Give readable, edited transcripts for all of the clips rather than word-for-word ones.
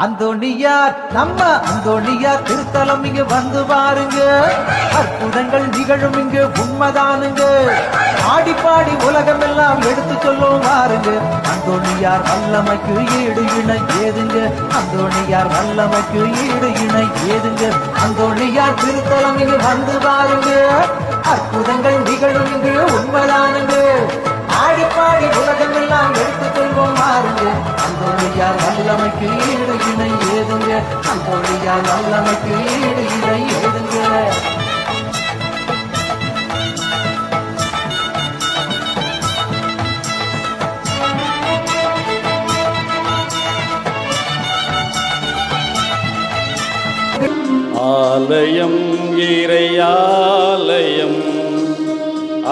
அந்தோணியார் நம்ம அந்தோணியார் திருத்தலம் இங்கு வந்து பாருங்க, அற்புதங்கள் நிகழும் இங்கு உண்மைதானுங்க. ஆடி பாடி உலகம் எல்லாம் எடுத்து சொல்லும் பாருங்க, அந்தோணியார் வல்லமைக்கு ஈடு இணை ஏதுங்க, அந்தோணியார் வல்லமைக்கு ஈடு இணை ஏதுங்க. அந்தோணியார் திருத்தலம் இங்கு வந்து பாருங்க, அற்புதங்கள் நிகழும் இங்கு உண்மைதானுங்க. ஆடி பாடி உலகம் எல்லாம் எடுத்து சொல்வோம் பாருங்க, அந்தோணியார் வல்லமைக்கு ஈடு இணை ஏதுங்க, அந்தோணியார் வல்லமைக்கு ஈடு இணை ஏதுங்க. ஆலயம் இறையாலயம்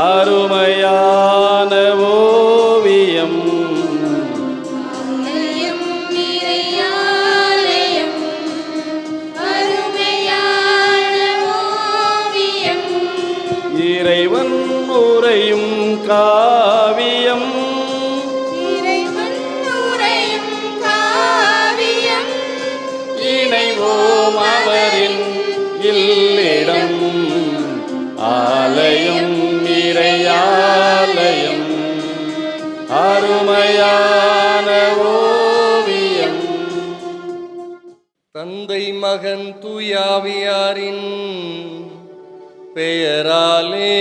அருமையான ஓவியம், இறைவன் உரையும் காவியம், இணைவோம் அவரின் இல்லிடம். ஆலயம் இறையாலயம் அருமையான ஓவியம். தந்தை மகன் தூயாவியாரின் பெயராலே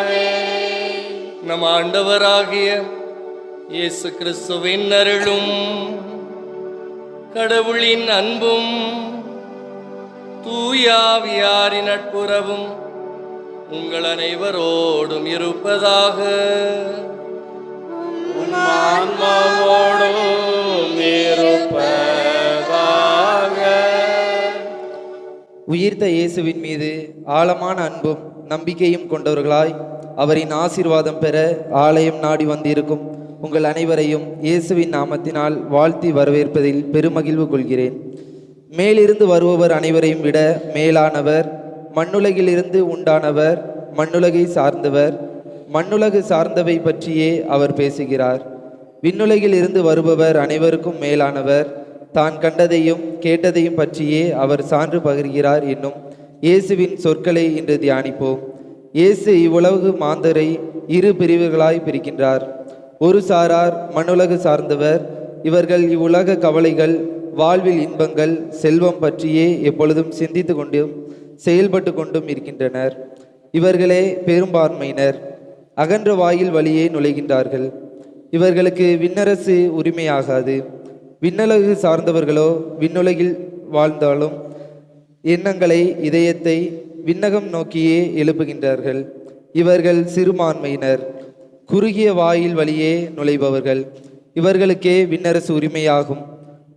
ஆமென். நம் ஆண்டவராகிய இயேசு கிறிஸ்துவின் அருளும் கடவுளின் அன்பும் தூயாவியாரின் நட்புறவும் உங்கள் அனைவரோடும் இருப்பதாக. ஆன்மாவோடும் இருப்பதாக. உயிர்த்த இயேசுவின் மீது ஆழமான அன்பும் நம்பிக்கையும் கொண்டவர்களாய் அவரின் ஆசீர்வாதம் பெற ஆலயம் நாடி வந்திருக்கும் உங்கள் அனைவரையும் இயேசுவின் நாமத்தினால் வாழ்த்தி வரவேற்பதில் பெருமகிழ்வு கொள்கிறேன். மேலிருந்து வருபவர் அனைவரையும் விட மேலானவர், மண்ணுலகிலிருந்து உண்டானவர், மண்ணுலகை சார்ந்தவர், மண்ணுலகு சார்ந்தவை பற்றியே அவர் பேசுகிறார். விண்ணுலகில் இருந்து வருபவர் அனைவருக்கும் மேலானவர், தான் கண்டதையும் கேட்டதையும் பற்றியே அவர் சான்று பகிர்கிறார் என்னும் இயேசுவின் சொற்களை இன்று தியானிப்போம். இயேசு இவ்வுலகு மாந்தரை இரு பிரிவுகளாய் பிரிக்கின்றார். ஒரு சாரார் மண்ணுலகு சார்ந்தவர். இவர்கள் இவ்வுலக கவலைகள், வாழ்வில் இன்பங்கள், செல்வம் பற்றியே எப்பொழுதும் சிந்தித்து கொண்டும் செயல்பட்டு கொண்டும் இருக்கின்றனர். இவர்களே பெரும்பான்மையினர். அகன்ற வாயில் வழியே நுழைகின்றார்கள். இவர்களுக்கு விண்ணரசு உரிமையாகாது. விண்ணுலகு சார்ந்தவர்களோ விண்ணுலகில் வாழ்ந்தாலும் எண்ணங்களை, இதயத்தை விண்ணகம் நோக்கியே எழுப்புகின்றார்கள். இவர்கள் சிறுபான்மையினர், குறுகிய வாயில் வழியே நுழைபவர்கள். இவர்களுக்கே விண்ணரசு உரிமையாகும்.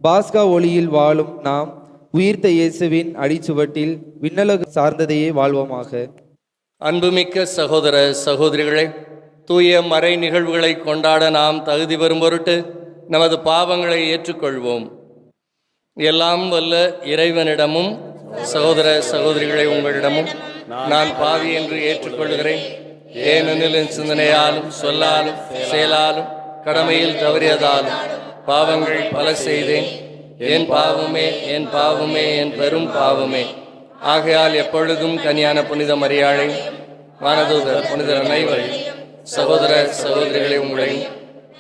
பாஸ்கா ஒளியில் வாழும் நாம் உயிர்த்த இயேசுவின் அடிச்சுவட்டில் விண்ணலகு சார்ந்ததையே வாழ்வோமாக. அன்புமிக்க சகோதர சகோதரிகளே, தூய மறை நிகழ்வுகளை கொண்டாட நாம் தகுதி பெறும் பொருட்டு நமது பாவங்களை ஏற்றுக்கொள்வோம். எல்லாம் வல்ல இறைவனிடமும் சகோதர சகோதரிகளை உங்களிடமும் நான் பாவி என்று ஏற்றுக்கொள்கிறேன். ஏனெனில் என் சிந்தனையாலும் சொல்லாலும் செயலாலும் கடமையில் தவறியதாலும் பாவங்கள் பல செய்தேன். என் பாவமே என் பாவமே என் பெரும் பாவமே. ஆகையால் எப்பொழுதும் கன்னியான புனித மரியாளை, வானதூதர் புனிதர் அனைவரை, சகோதர சகோதரிகளை உங்களையும்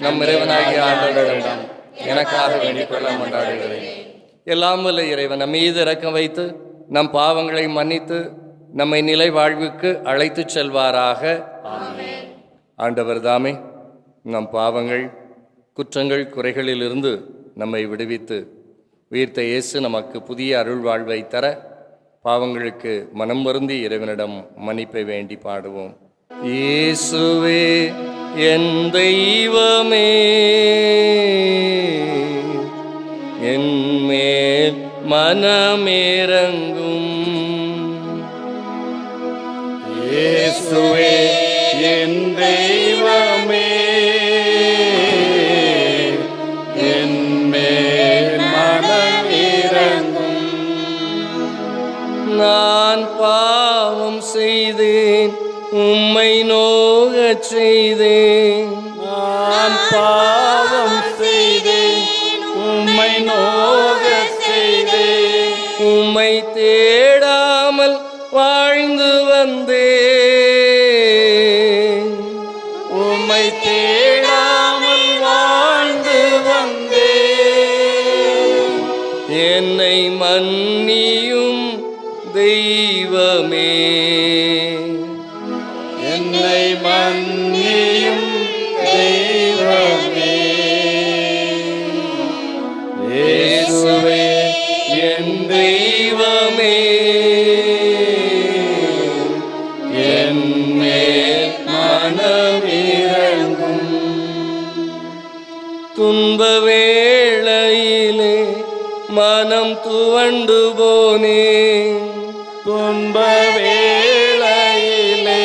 நம் இறைவனாகிய ஆண்டவரிடம் எனக்காக வேண்டிக் கொள்ள கொண்டாடுகிறேன். எல்லாம் வல்ல இறைவன் நம் மீது இரக்கம் வைத்து நம் பாவங்களை மன்னித்து நம்மை நிலை வாழ்வுக்கு அழைத்து செல்வாராக. ஆண்டவர் தாமே நம் பாவங்கள், குற்றங்கள், குறைகளிலிருந்து நம்மை விடுவித்து உயிர்த்த இயேசு நமக்கு புதிய அருள் வாழ்வை தர பாவங்களுக்கு மனம் வருந்தி இறைவனிடம் மன்னிப்பை வேண்டி பாடுவோம். இயேசுவே என் தெய்வமே, என் மேல் மனமிரங்கும். இயேசுவே என் தெய்வமே, என் மேல் மனமிரங்கும். நான் பாவம் செய்தேன், உம்மை நோகச் செய்தேன். நான் பாவம் செய்தேன், உம்மை நோக செய்தேன். உம்மை தேடாமல் வாழ்ந்து வந்தேன், உம்மை தேடாமல் வாழ்ந்து வந்தேன். என்னை மன்னியும் தெய்வமே, என்னை மன்னியும் தெய்வமே. இயேசுவே என் தெய்வமே, என் மேல் மனமிரங்கும். துன்ப வேளையிலே மனம் துவண்டு போனேன், துன்ப வேளையிலே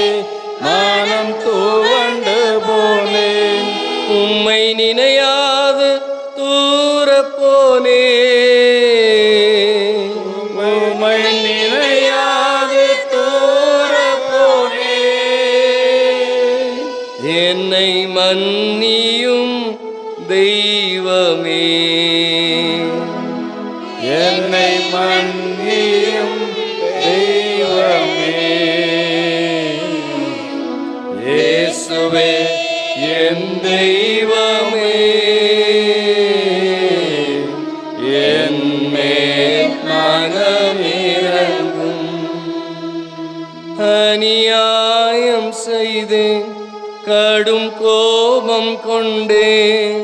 மனம் துவண்டு போனேன். உம்மை நினையாது தூர போனேன், உம்மை நினையாது தூர போனேன். என்னை மன்னியும் தெய்வமே, என்னை மன்னியும் தெய்வமே. இயேசுவே என் தெய்வமே, என் மேல் மனமிரங்கும். அநியாயம் செய்தேன், கடும் கோபம் கொண்டேன்,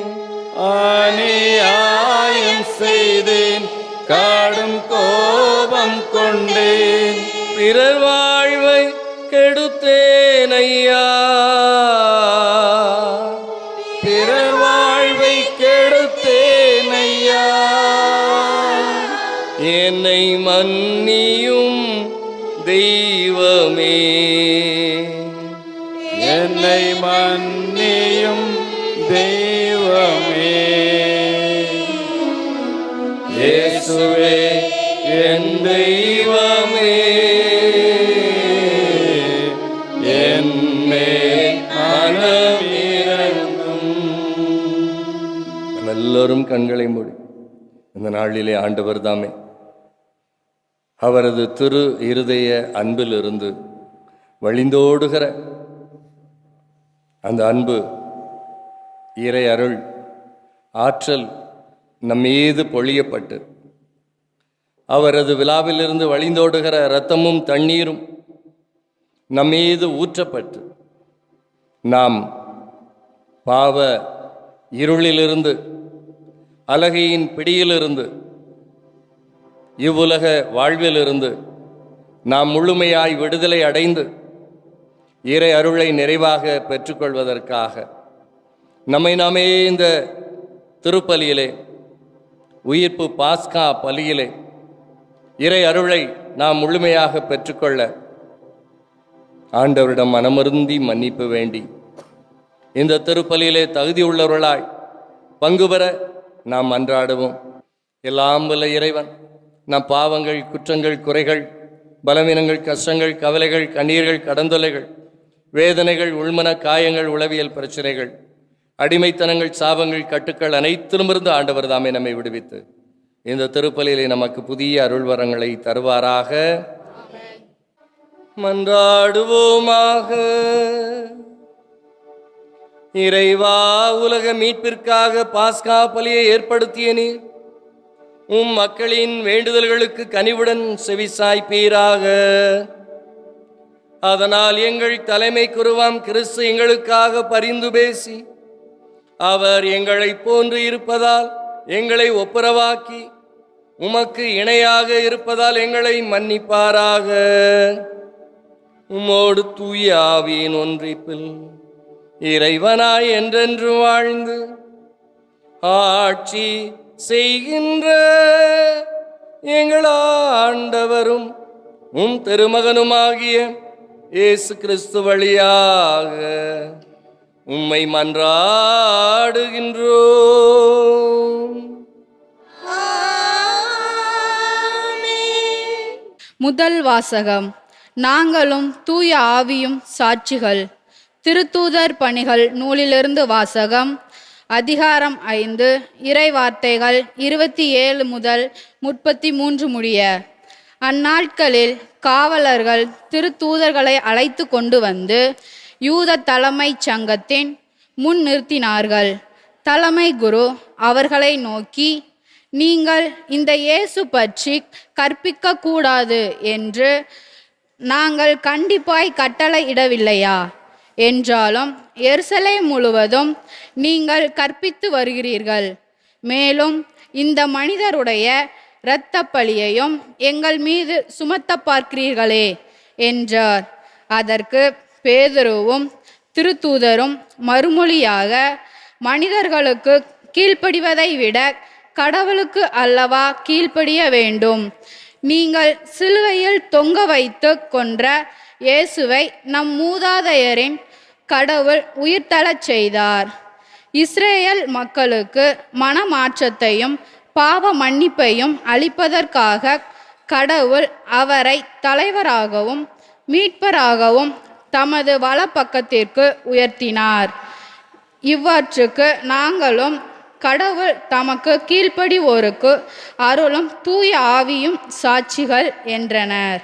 அநியாயம் செய்தேன், கடும் கோபம் கொண்டேன். பிறர் வாழ்வை கெடுத்தேன் ஐயா, பிறர் வாழ்வை கெடுத்தேன் ஐயா. என்னை மன்னியும் தெய்வமே, என்னை மன்னியும் தெய்வமே. இயேசுவே என் தெய்வமே, என் மேல் மனமிரங்கும். நம்ம எல்லோரும் கண்களை மூடி இந்த நாளிலே ஆண்டவர் தாமே அவரது திரு இருதய அன்பிலிருந்து வழிந்தோடுகிற அந்த அன்பு, இறை அருள், ஆற்றல் நம்மீது பொழியப்பட்டு அவரது விழாவிலிருந்து வழிந்தோடுகிற இரத்தமும் தண்ணீரும் நம்மீது ஊற்றப்பட்டு நாம் பாவ இருளிலிருந்து, அலகையின் பிடியிலிருந்து, இவ்வுலக வாழ்விலிருந்து நாம் முழுமையாய் விடுதலை அடைந்து இறை அருளை நிறைவாக பெற்றுக்கொள்வதற்காக நம்மை நாமே இந்த திருப்பலியிலே, உயிர்ப்பு பாஸ்கா பலியிலே இறை அருளை நாம் முழுமையாக பெற்றுக்கொள்ள ஆண்டவரிடம் மனமருந்தி மன்னிப்பு வேண்டி இந்த திருப்பலியிலே தகுதி உள்ளவர்களாய் பங்கு பெற நாம் அன்றாடுவோம். எல்லாம் வல்ல இறைவன் நம் பாவங்கள், குற்றங்கள், குறைகள், பலவீனங்கள், கஷ்டங்கள், கவலைகள், கண்ணீர்கள், கடந்தொலைகள், வேதனைகள், உள்மன காயங்கள், உளவியல் பிரச்சனைகள், அடிமைத்தனங்கள், சாபங்கள், கட்டுக்கள் அனைத்திலுமிருந்து ஆண்டவர் தாமே நம்மை விடுவித்து இந்த திருப்பலியிலே நமக்கு புதிய அருள்வரங்களை தருவாராக. மன்றாடுவோமாக. இறைவா, உலக மீட்பிற்காக பாஸ்கா பலியை ஏற்படுத்திய நீர் உம் மக்களின் வேண்டுதல்களுக்கு கனிவுடன் செவிசாய்ப்பீராக. அதனால் எங்கள் தலைமை குருவாம் கிறிஸ்து எங்களுக்காக பரிந்து பேசி அவர் எங்களை போன்று இருப்பதால் எங்களை ஒப்புரவாக்கி உமக்கு இணையாக இருப்பதால் எங்களை மன்னிப்பாராக. உம்மோடு தூய ஆவியின் ஒன்றிப்பில் இறைவனாய் என்றென்று வாழ்ந்து ஆட்சி செய்கின்ற எங்கள் ஆண்டவரும் உம் திருமகனுமாகிய இயேசு கிறிஸ்து வழியாக உம்மை மன்றாடுகின்றோம். முதல் வாசகம். நாங்களும் தூய ஆவியும் சாட்சிகள். திருத்தூதர் பணிகள் நூலிலிருந்து வாசகம். அதிகாரம் 5 இறைவார்த்தைகள் 27 முதல் 33 முடிய. அந்நாட்களில் காவலர்கள் திருத்தூதர்களை அழைத்து கொண்டு வந்து யூத தலைமைச் சங்கத்தின் முன் நிறுத்தினார்கள். தலைமை குரு அவர்களை நோக்கி, நீங்கள் இந்த இயேசு பற்றி கற்பிக்க கூடாது என்று நாங்கள் கண்டிப்பாய் கட்டளை இடவில்லையா? என்றாலும் எருசலேம் முழுவதும் நீங்கள் கற்பித்து வருகிறீர்கள். மேலும் இந்த மனிதருடைய இரத்த பழியையும் எங்கள் மீது சுமத்த பார்க்கிறீர்களே என்றார். அதற்கு பேதுருவும் திருத்தூதரும் மறுமொழியாக, மனிதர்களுக்கு கீழ்ப்படிவதை விட கடவுளுக்கு அல்லவா கீழ்ப்படிய வேண்டும். நீங்கள் சிலுவையில் தொங்க வைத்து கொன்ற இயேசுவை நம் மூதாதையரின் கடவுள் உயிர்த்தெழச் செய்தார். இஸ்ரேல் மக்களுக்கு மனமாற்றத்தையும் பாவ மன்னிப்பையும் அளிப்பதற்காக கடவுள் அவரை தலைவராகவும் மீட்பராகவும் தமது வலப்பக்கத்திற்கு உயர்த்தினார். இவற்றுக்கு நாங்களும் கடவுள் தமக்கு கீழ்ப்படிவோருக்கு அருளும் தூய ஆவியும் சாட்சிகள் என்றனர்.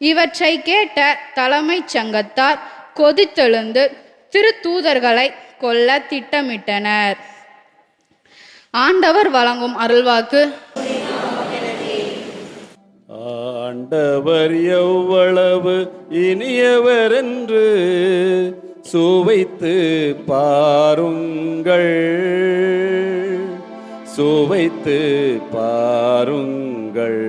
இவற்றை கேட்ட தலைமைச் சங்கத்தார் கொதித்தெழுந்து திருத்தூதர்களை கொல்ல திட்டமிட்டனர். ஆண்டவர் வழங்கும் அருள்வாக்கு. ஆண்டவர் எவ்வளவு இனியவர் என்று சுவைத்து பாருங்கள், சுவைத்து பாருங்கள்.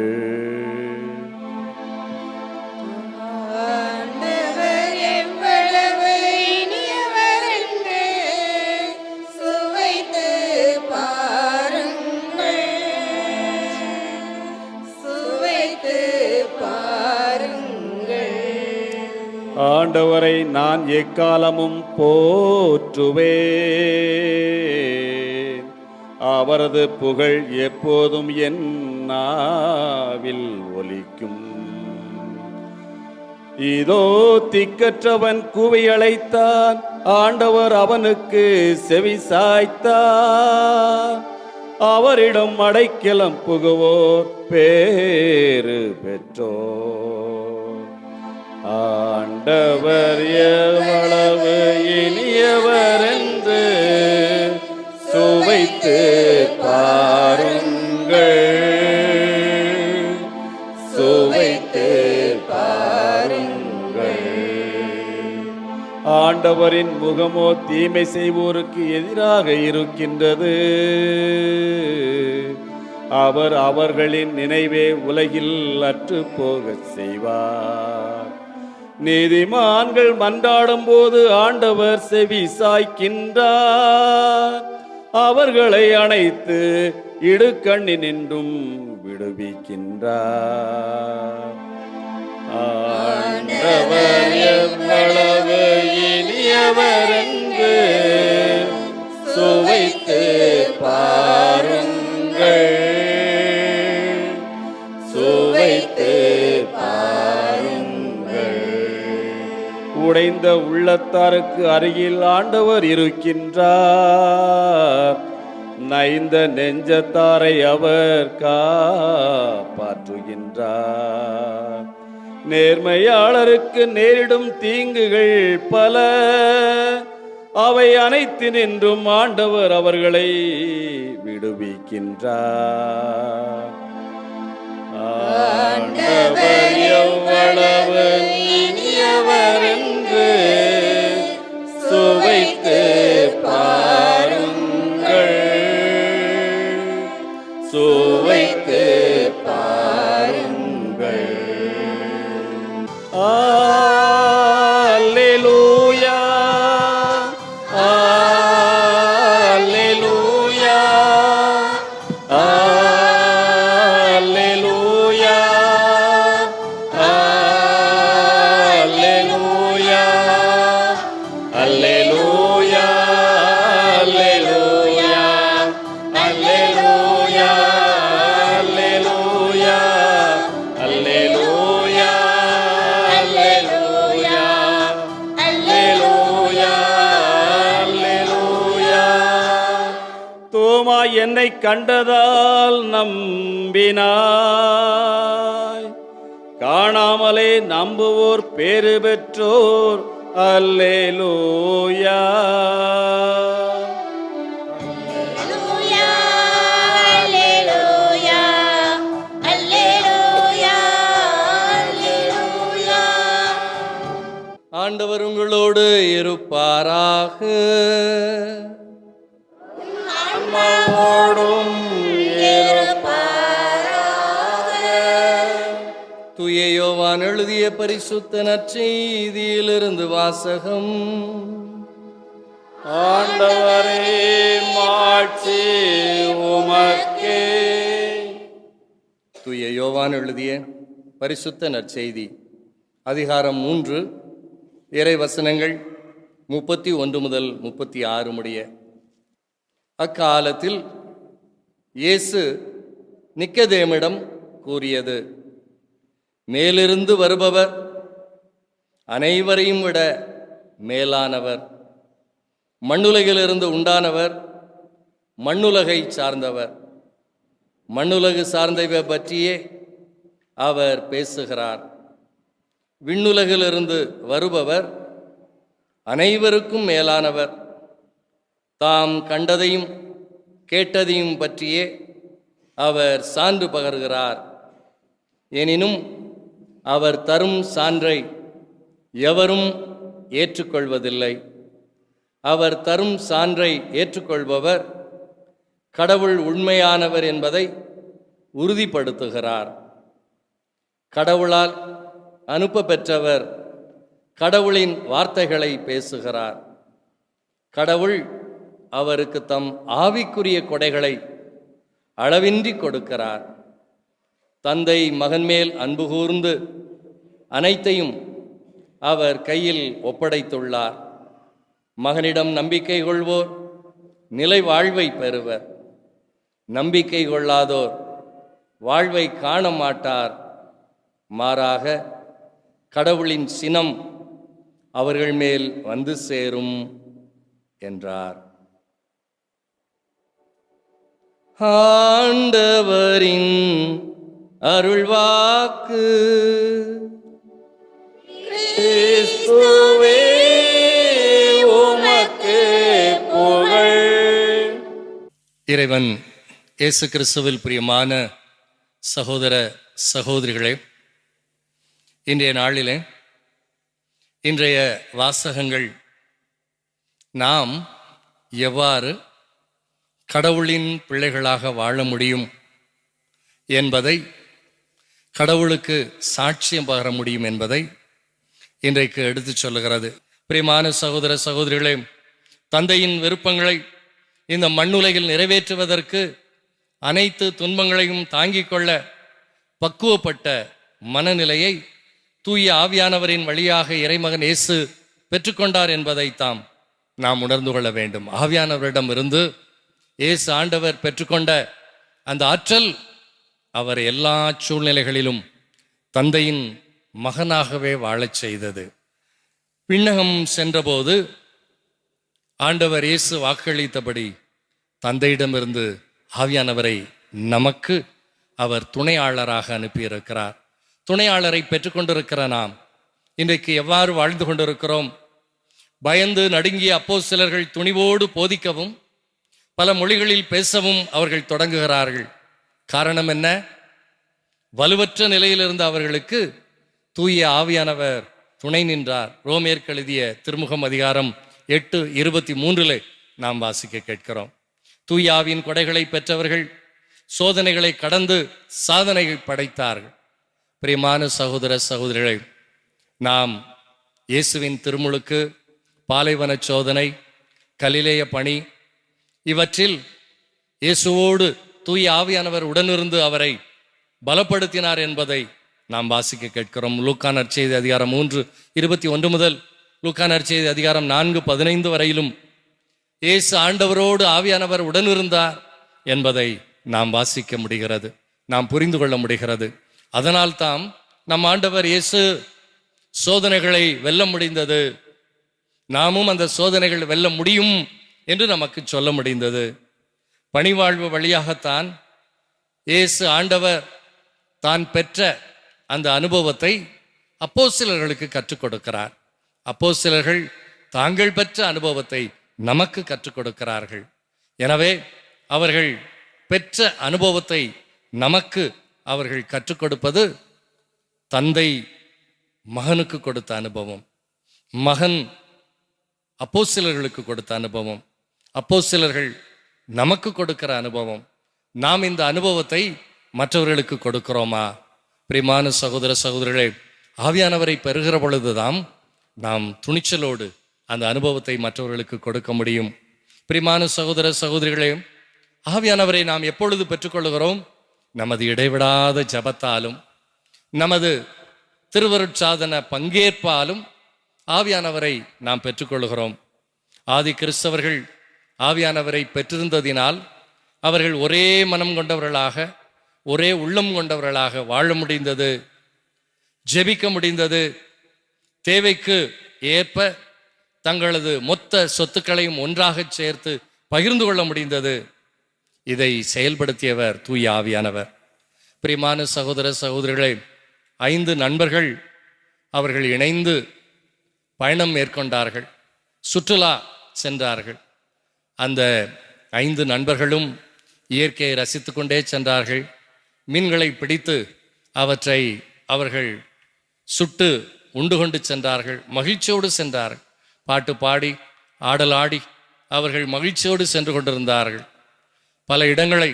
ஆண்டவரை நான் எக்காலமும் போற்றுவேன், அவரது புகழ் எப்போதும் என் நாவில் ஒலிக்கும். இதோ திக்கற்றவன் கூவி அழைத்தான், ஆண்டவர் அவனுக்கு செவி சாய்த்தார். அவரிடம் அடைக்கலம் புகுவோர் பேறு பெற்றோர். ஆண்டவர் எவ்வளவு இனியவர் என்று சுவைத்து பாருங்கள், சுவைத்து பாருங்கள். ஆண்டவரின் முகமோ தீமை செய்வோருக்கு எதிராக இருக்கின்றது, அவர் அவர்களின் நினைவே உலகில் அற்று போக செய்வார். நீதிமான்கள் மன்றாடும் போது ஆண்டவர் செவி சாய்க்கின்றார், அவர்களை அணைத்து இடுக்கண்ணினின்றும் விடுவிக்கின்றார். ஆண்டவர் எவ்வளவு இனியவர் என்று சுவைத்து பாருங்கள், சுவைத்து உடைந்த உள்ளத்தாருக்கு அருகில் ஆண்டவர் இருக்கின்றார். நைந்த நெஞ்சத்தாரை அவர் காப்பாற்றுகின்றார். நேர்மையாளருக்கு நேரிடும் தீங்குகள் பல, அவை அனைத்தினின்றும் ஆண்டவர் அவர்களை விடுவிக்கின்றார். ஆண்டவர் எவ்வளவு இனியவர் என்று சுவைத்து பாருங்கள், சுவைத்து பாருங்கள். அல்லேலூயா, அல்லேலூயா, அல்லேலூயா, அல்லேலூயா, அல்லேலூயா, தோமா என்னை கண்டதால் நம்பினாய். காணாமலே நம்புவோர் பேறு பெற்றோர். அல்லேலூயா. ஆண்டவர் உங்களோடு இருப்பாராக. ஆன்மாவோடும் தூய யோவான் எழுதிய பரிசுத்த நற்செய்தியிலிருந்து வாசகம். ஆண்டவரே, மாட்சி உமக்கே. தூய யோவான் எழுதிய பரிசுத்த நற்செய்தி அதிகாரம் 3 இறை வசனங்கள் 31 முதல் 36 முடிய. அக்காலத்தில் இயேசு நிக்கதேமிடம் கூறியது, மேலிருந்து வருபவர் அனைவரையும் விட மேலானவர். மண்ணுலகிலிருந்து உண்டானவர், மண்ணுலகை சார்ந்தவர். மண்ணுலகு சார்ந்தவை பற்றியே அவர் பேசுகிறார். விண்ணுலகிலிருந்து வருபவர் அனைவருக்கும் மேலானவர். தாம் கண்டதையும் கேட்டதையும் பற்றியே அவர் சான்று பகர்கிறார். எனினும் அவர் தரும் சான்றை எவரும் ஏற்றுக்கொள்வதில்லை. அவர் தரும் சான்றை ஏற்றுக்கொள்பவர் கடவுள் உண்மையானவர் என்பதை உறுதிப்படுத்துகிறார். கடவுளால் அனுப்ப பெற்றவர் கடவுளின் வார்த்தைகளை பேசுகிறார். கடவுள் அவருக்கு தம் ஆவிக்குரிய கொடைகளை அளவின்றி கொடுக்கிறார். தந்தை மகன் மேல் அன்பு கூர்ந்து அனைத்தையும் அவர் கையில் ஒப்படைத்துள்ளார். மகனிடம் நம்பிக்கை கொள்வோர் நிலை வாழ்வை பெறுவர். நம்பிக்கை கொள்ளாதோர் வாழ்வை காண மாட்டார். மாறாக கடவுளின் சினம் அவர்கள் மேல் வந்து சேரும் என்றார். ஆண்டவரின் அருள்வாக்கு. கிறிஸ்துவே, உமக்கு புகழ். இறைவன் இயேசு கிறிஸ்துவில் பிரியமான சகோதர சகோதரிகளே, இன்றைய நாளிலே இன்றைய வாசகங்கள் நாம் எவ்வாறு கடவுளின் பிள்ளைகளாக வாழ முடியும் என்பதை, கடவுளுக்கு சாட்சியம் பகர முடியும் என்பதை இன்றைக்கு எடுத்துச் சொல்லுகிறது. பிரியமான சகோதர சகோதரிகளே, தந்தையின் விருப்பங்களை இந்த மண்ணுலகில் நிறைவேற்றுவதற்கு அனைத்து துன்பங்களையும் தாங்கிக் கொள்ள பக்குவப்பட்ட மனநிலையை தூய ஆவியானவரின் வழியாக இறைமகன் இயேசு பெற்றுக்கொண்டார் என்பதைத்தாம் நாம் உணர்ந்து கொள்ள வேண்டும். ஆவியானவரிடம் இருந்து இயேசு ஆண்டவர் பெற்றுக்கொண்ட அந்த ஆற்றல் அவர் எல்லா சூழ்நிலைகளிலும் தந்தையின் மகனாகவே வாழச் செய்தது. விண்ணகம் சென்றபோது ஆண்டவர் இயேசு வாக்களித்தபடி தந்தையிடமிருந்து ஆவியானவரை நமக்கு அவர் துணையாளராக அனுப்பியிருக்கிறார். துணையாளரை பெற்றுக்கொண்டிருக்கிற நாம் இன்றைக்கு எவ்வாறு வாழ்ந்து கொண்டிருக்கிறோம்? பயந்து நடுங்கிய அப்போஸ்தலர்கள் துணிவோடு போதிக்கவும் பல மொழிகளில் பேசவும் அவர்கள் தொடங்குகிறார்கள். காரணம் என்ன? வலுவற்ற நிலையிலிருந்து அவர்களுக்கு தூய ஆவியானவர் துணை நின்றார். ரோமேற்கு எழுதிய திருமுகம் அதிகாரம் 8:23 நாம் வாசிக்க கேட்கிறோம். தூய ஆவியின் கொடைகளை பெற்றவர்கள் சோதனைகளை கடந்து சாதனைகள் படைத்தார்கள். பிரியமான சகோதர சகோதரிகளை, நாம் இயேசுவின் திருமுழுக்கு, பாலைவன சோதனை, கலிலேய பணி, இவற்றில் இயேசுவோடு தூய ஆவியானவர் உடனிருந்து அவரை பலப்படுத்தினார் என்பதை நாம் வாசிக்க கேட்கிறோம். லூக்கா நற்செய்தி அதிகாரம் 3:21 முதல் லூக்கா நற்செய்தி அதிகாரம் 4:15 வரையிலும் இயேசு ஆண்டவரோடு ஆவியானவர் உடனிருந்தார் என்பதை நாம் வாசிக்க முடிகிறது, நாம் புரிந்து கொள்ள முடிகிறது. அதனால் தாம் நம் ஆண்டவர் இயேசு சோதனைகளை வெல்ல முடிந்தது. நாமும் அந்த சோதனைகள் வெல்ல முடியும் என்று நமக்கு சொல்ல முடிந்தது. பணிவாழ்வு வழியாகத்தான் இயேசு ஆண்டவர் தான் பெற்ற அந்த அனுபவத்தை அப்போஸ்தலர்களுக்கு கற்றுக் கொடுக்கிறார். அப்போஸ்தலர்கள் தாங்கள் பெற்ற அனுபவத்தை நமக்கு கற்றுக் கொடுக்கிறார்கள். எனவே அவர்கள் பெற்ற அனுபவத்தை நமக்கு அவர்கள் கற்றுக் கொடுப்பது தந்தை மகனுக்கு கொடுத்த அனுபவம், மகன் அப்போஸ்தலர்களுக்கு கொடுத்த அனுபவம், அப்போஸ்தலர்கள் நமக்கு கொடுக்கிற அனுபவம். நாம் இந்த அனுபவத்தை மற்றவர்களுக்கு கொடுக்கிறோமா? பிரியமான சகோதர சகோதரிகளே, ஆவியானவரை பெறுகிற பொழுதுதான் நாம் துணிச்சலோடு அந்த அனுபவத்தை மற்றவர்களுக்கு கொடுக்க முடியும். பிரியமான சகோதர சகோதரிகளே, ஆவியானவரை நாம் எப்பொழுது பெற்றுக்கொள்கிறோம்? நமது இடைவிடாத ஜபத்தாலும் நமது திருவருட்சாதன பங்கேற்பாலும் ஆவியானவரை நாம் பெற்றுக்கொள்கிறோம். ஆதி கிறிஸ்தவர்கள் ஆவியானவரை பெற்றிருந்ததினால் அவர்கள் ஒரே மனம் கொண்டவர்களாக, ஒரே உள்ளம் கொண்டவர்களாக வாழ முடிந்தது, ஜெபிக்க முடிந்தது, தேவைக்கு ஏற்ப தங்களது மொத்த சொத்துக்களையும் ஒன்றாக சேர்த்து பகிர்ந்து கொள்ள முடிந்தது. இதை செயல்படுத்தியவர் தூய ஆவியானவர். பிரியமான சகோதர சகோதரிகளே, 5 நண்பர்கள் அவர்கள் இணைந்து பயணம் மேற்கொண்டார்கள், சுற்றுலா சென்றார்கள். அந்த 5 நண்பர்களும் இயற்கையை ரசித்து கொண்டே சென்றார்கள். மீன்களை பிடித்து அவற்றை அவர்கள் சுட்டு உண்டு கொண்டு சென்றார்கள், மகிழ்ச்சியோடு சென்றார்கள். பாட்டு பாடி ஆடல் ஆடி அவர்கள் மகிழ்ச்சியோடு சென்று கொண்டிருந்தார்கள். பல இடங்களை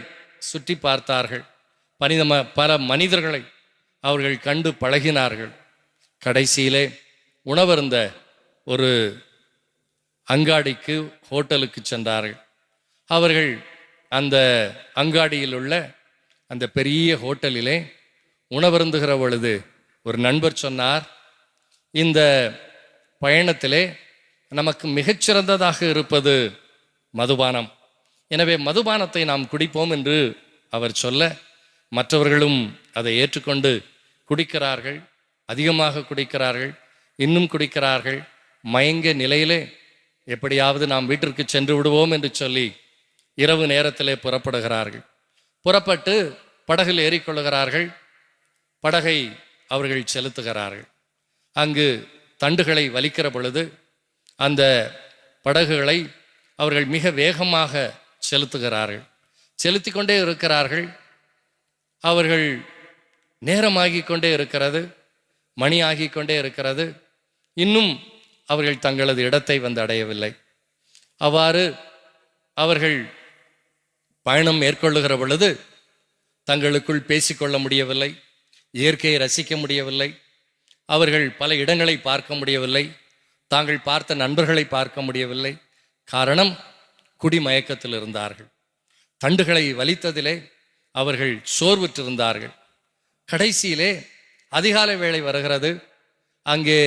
சுற்றி பார்த்தார்கள், பல மனிதர்களை அவர்கள் கண்டு பழகினார்கள். கடைசியிலே உணவருந்த ஒரு அங்காடிக்கு, ஹோட்டலுக்கு சென்றார்கள். அவர்கள் அந்த அங்காடியில் உள்ள அந்த பெரிய ஹோட்டலிலே உணவருந்துகிற பொழுது ஒரு நண்பர் சொன்னார், இந்த பயணத்திலே நமக்கு மிகச்சிறந்ததாக இருப்பது மதுபானம். எனவே மதுபானத்தை நாம் குடிப்போம் என்று அவர் சொல்ல, மற்றவர்களும் அதை ஏற்றுக்கொண்டு குடிக்கிறார்கள், அதிகமாக குடிக்கிறார்கள், இன்னும் குடிக்கிறார்கள். மயங்க நிலையிலே எப்படியாவது நாம் வீட்டிற்கு சென்று விடுவோம் என்று சொல்லி இரவு நேரத்திலே புறப்படுகிறார்கள். புறப்பட்டு படகில் ஏறிக்கொள்ளுகிறார்கள். படகை அவர்கள் செலுத்துகிறார்கள். அங்கு தண்டுகளை வலிக்கிற பொழுது அந்த படகுகளை அவர்கள் மிக வேகமாக செலுத்துகிறார்கள். செலுத்தி கொண்டே இருக்கிறார்கள். அவர்கள் நேரமாகிக் கொண்டே இருக்கிறது, மணி ஆகிக் கொண்டே இருக்கிறது. இன்னும் அவர்கள் தங்களது இடத்தை வந்து அடையவில்லை. அவ்வாறு அவர்கள் பயணம் மேற்கொள்ளுகிற பொழுது தங்களுக்குள் பேசிக்கொள்ள முடியவில்லை, இயற்கையை ரசிக்க முடியவில்லை, அவர்கள் பல இடங்களை பார்க்க முடியவில்லை, தாங்கள் பார்த்த நண்பர்களை பார்க்க முடியவில்லை. காரணம், குடிமயக்கத்தில் இருந்தார்கள். தண்டுகளை வலித்ததிலே அவர்கள் சோர்வுற்றிருந்தார்கள். கடைசியிலே அதிகாலை வேளை வருகிறது, அங்கே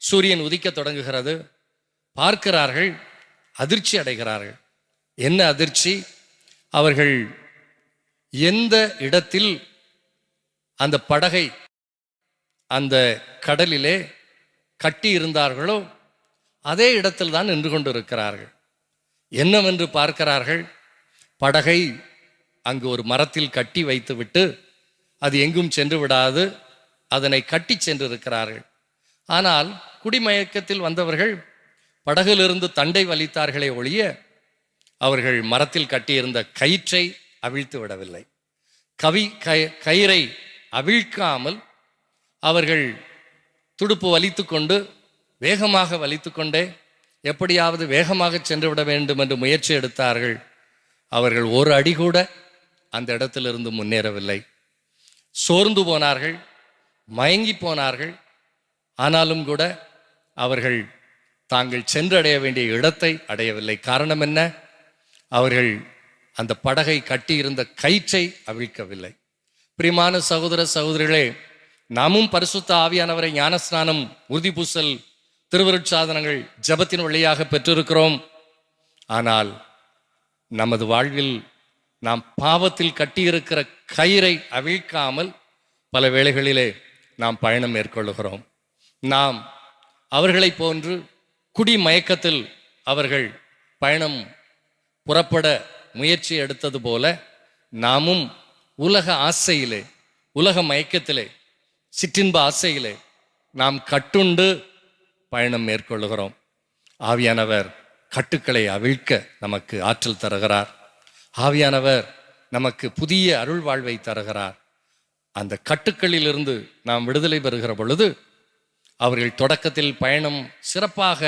சூரியன் உதிக்க தொடங்குகிறது. பார்க்கிறார்கள், அதிர்ச்சி அடைகிறார்கள். என்ன அதிர்ச்சி? அவர்கள் எந்த இடத்தில் அந்த படகை அந்த கடலிலே கட்டி இருந்தார்களோ அதே இடத்தில் தான் நின்று கொண்டிருக்கிறார்கள். என்னவென்று பார்க்கிறார்கள், படகை அங்கு ஒரு மரத்தில் கட்டி வைத்துவிட்டு அது எங்கும் சென்று விடாது அதனை கட்டி சென்றிருக்கிறார்கள். ஆனால் குடிமயக்கத்தில் வந்தவர்கள் படகிலிருந்து தண்டை வலித்தார்களே ஒழிய அவர்கள் மரத்தில் கட்டியிருந்த கயிற்றை அவிழ்த்து விடவில்லை. கயிறை அவிழ்க்காமல் அவர்கள் துடுப்பு வலித்து கொண்டு வேகமாக வலித்து கொண்டே எப்படியாவது வேகமாக சென்று விட வேண்டும் என்று முயற்சி எடுத்தார்கள். அவர்கள் ஒரு அடி கூட அந்த இடத்திலிருந்து முன்னேறவில்லை. சோர்ந்து போனார்கள், மயங்கி போனார்கள். ஆனாலும் கூட அவர்கள் தாங்கள் சென்றடைய வேண்டிய இடத்தை அடையவில்லை. காரணம் என்ன? அவர்கள் அந்த படகை கட்டியிருந்த கயிற்றை அவிழ்க்கவில்லை. பிரியமான சகோதர சகோதரிகளே, நாமும் பரிசுத்த ஆவியானவரை ஞானஸ்நானம், உறுதி பூசல், திருவருட்சாதனங்கள், ஜபத்தின் வழியாக பெற்றிருக்கிறோம். ஆனால் நமது வாழ்வில் நாம் பாவத்தில் கட்டியிருக்கிற கயிறை அவிழ்க்காமல் பல வேளைகளிலே நாம் பயணம் மேற்கொள்ளுகிறோம். நாம் அவர்களை போன்று குடிமயக்கத்தில் அவர்கள் பயணம் புறப்பட முயற்சி எடுத்தது போல நாமும் உலக ஆசையிலே, உலக மயக்கத்திலே, சிற்றின்ப ஆசையிலே நாம் கட்டுண்டு பயணம் மேற்கொள்ளுகிறோம். ஆவியானவர் கட்டுக்களை அவிழ்க்க நமக்கு ஆற்றல் தருகிறார். ஆவியானவர் நமக்கு புதிய அருள் வாழ்வை தருகிறார். அந்த கட்டுக்களிலிருந்து நாம் விடுதலை பெறுகிற பொழுது அவர்கள் தொடக்கத்தில் பயணம் சிறப்பாக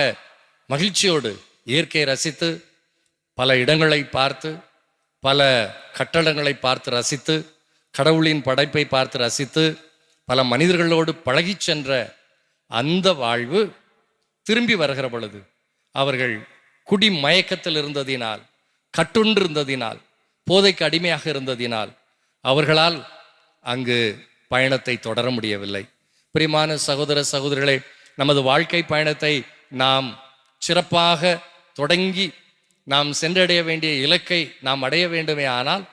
மகிழ்ச்சியோடு இயற்கையை ரசித்து, பல இடங்களை பார்த்து, பல கட்டடங்களை பார்த்து ரசித்து, கடவுளின் படைப்பை பார்த்து ரசித்து, பல மனிதர்களோடு பழகி சென்ற அந்த வாழ்வு திரும்பி வருகிற பொழுது அவர்கள் குடி மயக்கத்தில் இருந்ததினால், கட்டுண்டு இருந்ததினால், போதைக்கு அடிமையாக இருந்ததினால் அவர்களால் அங்கு பயணத்தை தொடர முடியவில்லை. பிரியமான சகோதர சகோதரிகளே, நமது வாழ்க்கை பயணத்தை நாம் சிறப்பாக தொடங்கி நாம் சென்றடைய வேண்டிய இலக்கை நாம் அடைய வேண்டுமே ஆனால்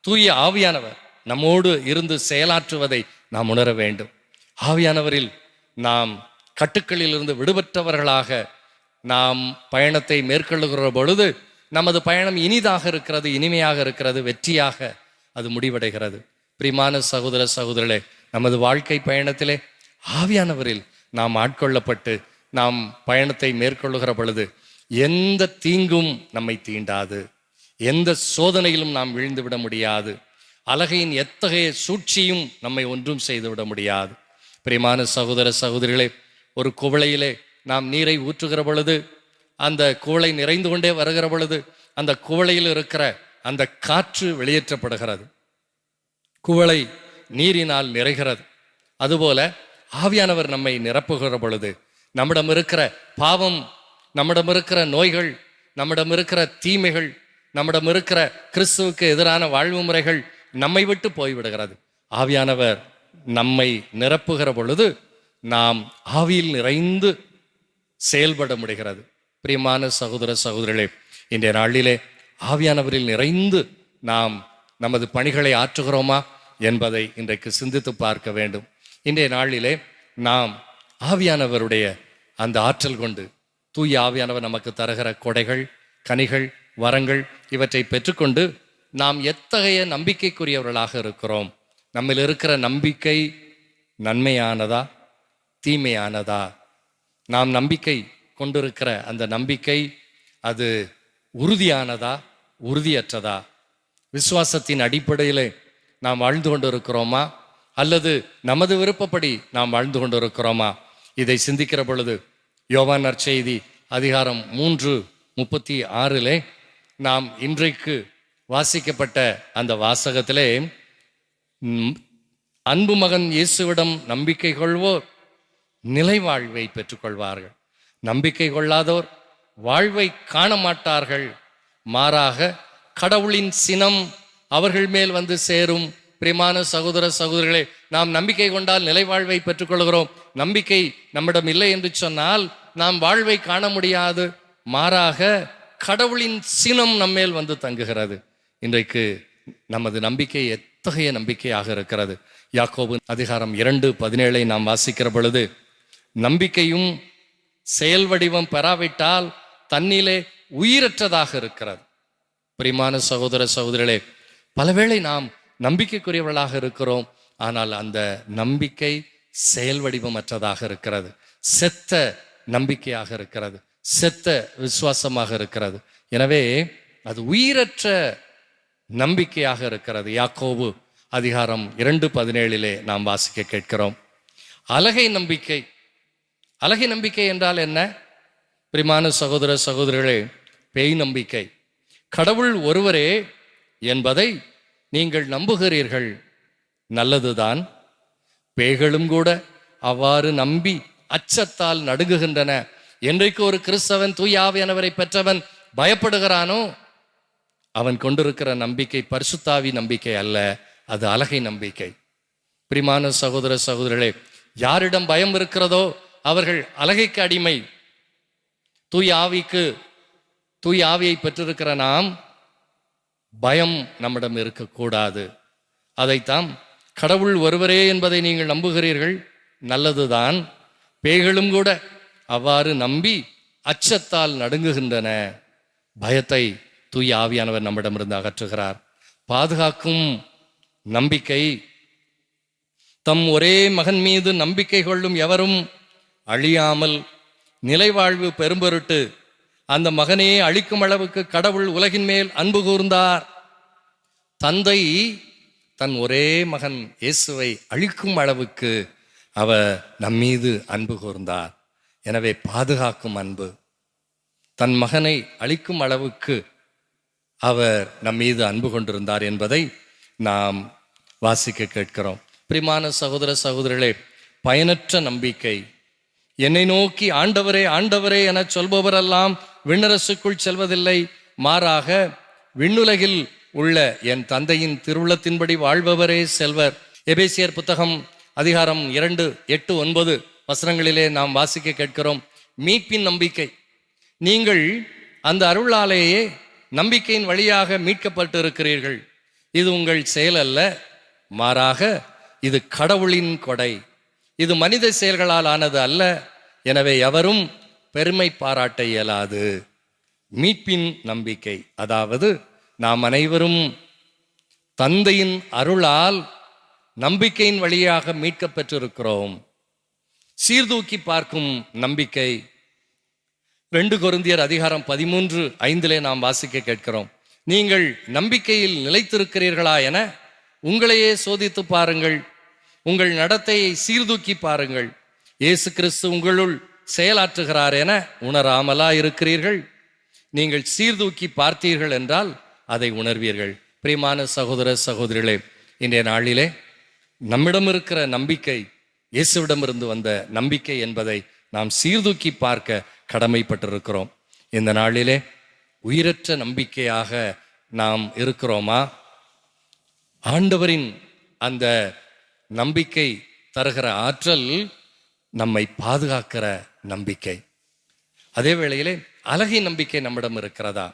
தூய ஆவியானவர் நம்மோடு இருந்து செயலாற்றுவதை நாம் உணர வேண்டும். ஆவியானவரில் நாம் கட்டுக்களில் இருந்து விடுபட்டவர்களாக நாம் பயணத்தை மேற்கொள்ளுகிற பொழுது நமது பயணம் இனிதாக இருக்கிறது, இனிமையாக இருக்கிறது, வெற்றியாக அது முடிவடைகிறது. பிரியமான சகோதர சகோதரர்களே, நமது வாழ்க்கை பயணத்திலே ஆவியானவரில் நாம் ஆட்கொள்ளப்பட்டு நாம் பயணத்தை மேற்கொள்ளுகிற பொழுது எந்த தீங்கும் நம்மை தீண்டாது, எந்த சோதனையிலும் நாம் விழுந்துவிட முடியாது, அலகையின் எத்தகைய சூழ்ச்சியும் நம்மை ஒன்றும் செய்துவிட முடியாது. பிரியமான சகோதர சகோதரிகளே, ஒரு குவளையிலே நாம் நீரை ஊற்றுகிற பொழுது, அந்த குவளை நிறைந்து கொண்டே வருகிற பொழுது அந்த குவளையில் இருக்கிற அந்த காற்று வெளியேற்றப்படுகிறது, குவளை நீரினால் நிறைகிறது. அதுபோல ஆவியானவர் நம்மை நிரப்புகிற பொழுது நம்மிடம் இருக்கிற பாவம், நம்மிடம் இருக்கிற நோய்கள், நம்மிடம் இருக்கிற தீமைகள், நம்மிடம் இருக்கிற கிறிஸ்துவுக்கு எதிரான வாழ்வு முறைகள் நம்மை விட்டு போய்விடுகிறது. ஆவியானவர் நம்மை நிரப்புகிற பொழுது நாம் ஆவியில் நிறைந்து செயல்பட முடிகிறது. பிரியமான சகோதர சகோதரிகளே, இன்றைய நாளிலே ஆவியானவரில் நிறைந்து நாம் நமது பணிகளை ஆற்றுகிறோமா என்பதை இன்றைக்கு சிந்தித்து பார்க்க வேண்டும். இன்றைய நாளிலே நாம் ஆவியானவருடைய அந்த ஆற்றல் கொண்டு, தூய ஆவியானவர் நமக்கு தருகிற கொடைகள், கனிகள், வரங்கள் இவற்றை பெற்றுக்கொண்டு நாம் எத்தகைய நம்பிக்கைக்குரியவர்களாக இருக்கிறோம், நம்மில் இருக்கிற நம்பிக்கை நன்மையானதா தீமையானதா, நாம் நம்பிக்கை கொண்டிருக்கிற அந்த நம்பிக்கை அது உறுதியானதா உறுதியற்றதா, விசுவாசத்தின் அடிப்படையிலே நாம் வாழ்ந்து கொண்டிருக்கிறோமா அல்லது நமது விருப்பப்படி நாம் வாழ்ந்து கொண்டிருக்கிறோமா? இதை சிந்திக்கிற பொழுது யோவான் நற்செய்தி அதிகாரம் 3:36 நாம் இன்றைக்கு வாசிக்கப்பட்ட அந்த வாசகத்திலே, அன்பு மகன் இயேசுவிடம் நம்பிக்கை கொள்வோர் நிலை வாழ்வை பெற்றுக்கொள்வார்கள், நம்பிக்கை கொள்ளாதோர் வாழ்வை காண மாட்டார்கள், மாறாக கடவுளின் சினம் அவர்கள் மேல் வந்து சேரும். பிரியமான சகோதர சகோதரிகளே, நாம் நம்பிக்கை கொண்டால் நிலை வாழ்வை பெற்றுக்கொள்கிறோம். நம்பிக்கை நம்மிடம் இல்லை என்று சொன்னால் நாம் வாழ்வை காண முடியாது, மாறாக கடவுளின் சினம் நம்மேல் வந்து தங்குகிறது. இன்றைக்கு நமது நம்பிக்கை எத்தகைய நம்பிக்கையாக இருக்கிறது? யாக்கோபு அதிகாரம் 2:17 நாம் வாசிக்கிற பொழுது, நம்பிக்கையும் செயல் வடிவம் பெறாவிட்டால் தன்னிலே உயிரற்றதாக இருக்கிறது. பிரியமான சகோதர சகோதரிகளே, பலவேளை நாம் நம்பிக்கைக்குரியவர்களாக இருக்கிறோம், ஆனால் அந்த நம்பிக்கை செயல் வடிவமற்றதாக இருக்கிறது, செத்த நம்பிக்கையாக இருக்கிறது, செத்த விசுவாசமாக இருக்கிறது. எனவே அது உயிரற்ற நம்பிக்கையாக இருக்கிறது. யாக்கோபு அதிகாரம் 2:17 நாம் வாசிக்க கேட்கிறோம். அலகை நம்பிக்கை. அலகை நம்பிக்கை என்றால் என்ன? பிரியமான சகோதர சகோதரிகளே, பேய் நம்பிக்கை. கடவுள் ஒருவரே என்பதை நீங்கள் நம்புகிறீர்கள், நல்லதுதான். பேய்களும் கூட அவ்வாறு நம்பி அச்சத்தால் நடுங்குகின்றன. என்றைக்கு ஒரு கிறிஸ்தவன் தூய ஆவியானவரை பெற்றவன் பயப்படுகிறானோ, அவன் கொண்டிருக்கிற நம்பிக்கை பரிசுத்தாவி நம்பிக்கை அல்ல, அது அலகை நம்பிக்கை. பிரியமான சகோதர சகோதரர்களே, யாரிடம் பயம் இருக்கிறதோ அவர்கள் அலகைக்கு அடிமை. தூய ஆவியை பெற்றிருக்கிற நாம் பயம் நம்மிடம் இருக்கக்கூடாது. அதைத்தான் கடவுள் ஒருவரே என்பதை நீங்கள் நம்புகிறீர்கள், நல்லதுதான். பேய்களும் கூட அவ்வாறு நம்பி அச்சத்தால் நடுங்குகின்றன. பயத்தை தூய ஆவியானவர் நம்மிடமிருந்து அகற்றுகிறார். பாதுகாக்கும் நம்பிக்கை. தம் ஒரே மகன் மீது நம்பிக்கை கொள்ளும் எவரும் அழியாமல் நிலைவாழ்வு பெரும்பொருட்டு அந்த மகனே அழிக்கும் அளவுக்கு கடவுள் உலகின் மேல் அன்பு கூர்ந்தார். தந்தை தன் ஒரே மகன் இயேசுவை அழிக்கும் அளவுக்கு அவர் நம்மீது அன்பு கூர்ந்தார். எனவே பாதுகாக்கும் அன்பு. தன் மகனை அழிக்கும் அளவுக்கு அவர் நம்மீது அன்பு கொண்டிருந்தார் என்பதை நாம் வாசிக்க கேட்கிறோம். பிரியமான சகோதர சகோதரிகளே, பயனற்ற நம்பிக்கை. என்னை நோக்கி ஆண்டவரே ஆண்டவரே என சொல்பவரெல்லாம் விண்ணரசுக்குள் செல்வதில்லை, மாறாக விண்ணுலகில் உள்ள என் தந்தையின் திருவுளத்தின்படி வாழ்பவரே செல்வர். எபேசியர் புத்தகம் அதிகாரம் 2, 8, 9 வசனங்களிலே நாம் வாசிக்க கேட்கிறோம். மீட்பின் நம்பிக்கை. நீங்கள் அந்த அருளாலேயே நம்பிக்கையின் வழியாக மீட்கப்பட்டு இருக்கிறீர்கள். இது உங்கள் செயல் அல்ல, மாறாக இது கடவுளின் கொடை. இது மனித செயல்களால் ஆனது அல்ல, எனவே எவரும் பெருமை பாராட்ட இயலாது. மீட்பின் நம்பிக்கை, அதாவது நாம் அனைவரும் தந்தையின் அருளால் நம்பிக்கையின் வழியாக மீட்கப் பெற்றிருக்கிறோம். சீர்தூக்கி பார்க்கும் நம்பிக்கை. 2 கொரிந்தியர் அதிகாரம் 13:5 நாம் வாசிக்க கேட்கிறோம். நீங்கள் நம்பிக்கையில் நிலைத்திருக்கிறீர்களா என உங்களையே சோதித்து பாருங்கள், உங்கள் நடத்தையை சீர்தூக்கி பாருங்கள். இயேசு கிறிஸ்து உங்களுள் செயலாற்றுகிறார் என உணராமலா இருக்கிறீர்கள்? நீங்கள் சீர்தூக்கி பார்த்தீர்கள் என்றால் அதை உணர்வீர்கள். பிரியமான சகோதர சகோதரிகளே, இன்றைய நாளிலே நம்மிடம் இருக்கிற நம்பிக்கை இயேசுவிடமிருந்து வந்த நம்பிக்கை என்பதை நாம் சீர்தூக்கி பார்க்க கடமைப்பட்டிருக்கிறோம். இந்த நாளிலே உயிரற்ற நம்பிக்கையாக நாம் இருக்கிறோமா? ஆண்டவரின் அந்த நம்பிக்கை தருகிற ஆற்றல் நம்மை பாதுகாக்கிற நம்பிக்கை. அதே வேளையிலே அழகிய நம்பிக்கை நம்மிடம் இருக்கிறதா?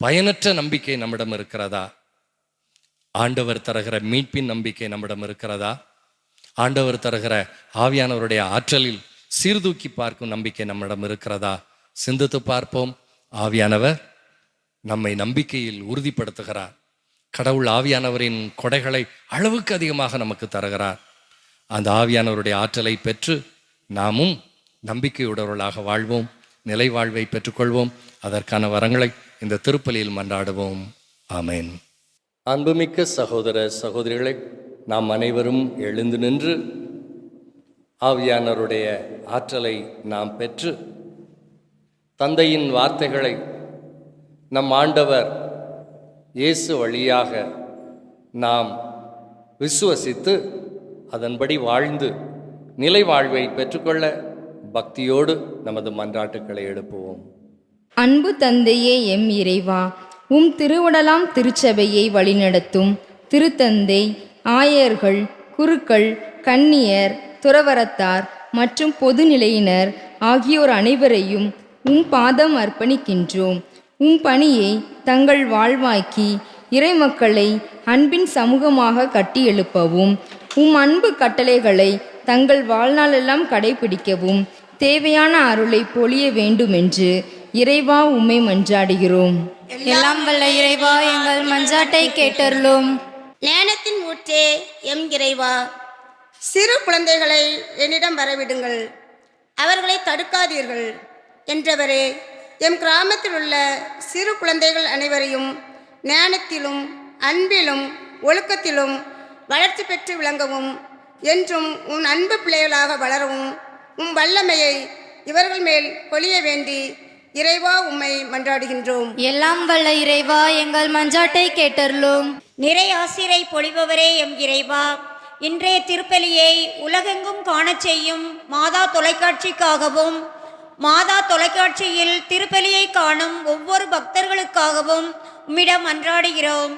பயனற்ற நம்பிக்கை நம்மிடம் இருக்கிறதா? ஆண்டவர் தருகிற மீட்பின் நம்பிக்கை நம்மிடம் இருக்கிறதா? ஆண்டவர் தருகிற ஆவியானவருடைய ஆற்றலில் சீர்தூக்கி பார்க்கும் நம்பிக்கை நம்மிடம் இருக்கிறதா? சிந்தித்து பார்ப்போம். ஆவியானவர் நம்மை நம்பிக்கையில் உறுதிப்படுத்துகிறார். கடவுள் ஆவியானவரின் கொடைகளை அளவுக்கு அதிகமாக நமக்கு தருகிறார். அந்த ஆவியானவருடைய ஆற்றலை பெற்று நாமும் நம்பிக்கையுடையவர்களாக வாழ்வோம், நிலை வாழ்வை பெற்றுக்கொள்வோம். அதற்கான வரங்களை இந்த திருப்பலியில் மன்றாடுவோம். ஆமென். அன்புமிக்க சகோதர சகோதரிகளை, நாம் அனைவரும் எழுந்து நின்று ஆவியானவருடைய ஆற்றலை நாம் பெற்று தந்தையின் வார்த்தைகளை நம் ஆண்டவர் இயேசு வழியாக நாம் விசுவசித்து அதன்படி வாழ்ந்து நிலை வாழ்வை பெற்றுக்கொள்ள பக்தியோடு நமது மன்றாட்டுக்களை எழுப்புவோம். அன்பு தந்தையே எம் இறைவா, உம் திருவுடலாம் திருச்சபையை வழிநடத்தும் திருத்தந்தை, ஆயர்கள், குருக்கள், கன்னியர், துறவரத்தார் மற்றும் பொதுநிலையினர் ஆகியோர் அனைவரையும் உம் பாதம் அர்ப்பணிக்கின்றோம். உம் பணியை தங்கள் வாழ்வாக்கி இறைமக்களை அன்பின் சமூகமாக கட்டி எழுப்பவும், உம் அன்பு கட்டளைகளை தங்கள் வாழ்நாளெல்லாம் கடைபிடிக்கவும் தேவையான அருளை பொழிய வேண்டுமென்று இறைவா உம்மை மன்றாடுகிறோம். எல்லாம் வல்ல இறைவா, எங்கள் மன்றாட்டை கேட்டருளும். ஞானத்தின் ஊற்றே எம் இறைவா, சிறு குழந்தைகளை என்னிடம் வரவிடுங்கள், அவர்களை தடுக்காதீர்கள் என்றவரே, எம் கிராமத்தில் உள்ள சிறு குழந்தைகள் அனைவரையும் ஞானத்திலும் அன்பிலும் ஒழுக்கத்திலும் வளர்ச்சி பெற்று விளங்கவும், என்றும் உன் அன்பு பிள்ளைகளாக வளரவும் உம் வல்லமையை இவர்கள் மேல் பொழிய வேண்டி இறைவா உம்மை மன்றாடுகின்றோம். எல்லாம் வல்ல இறைவா, எங்கள் மன்றாட்டை கேட்டருளும். நிறை ஆசிரை பொழிபவரே எம் இறைவா, இன்றைய திருப்பலியை உலகெங்கும் காணச் செய்யும் மாதா தொலைக்காட்சிக்காகவும், மாதா தொலைக்காட்சியில் திருப்பலியை காணும் ஒவ்வொரு பக்தர்களுக்காகவும் உம்மிடம் மன்றாடுகிறோம்.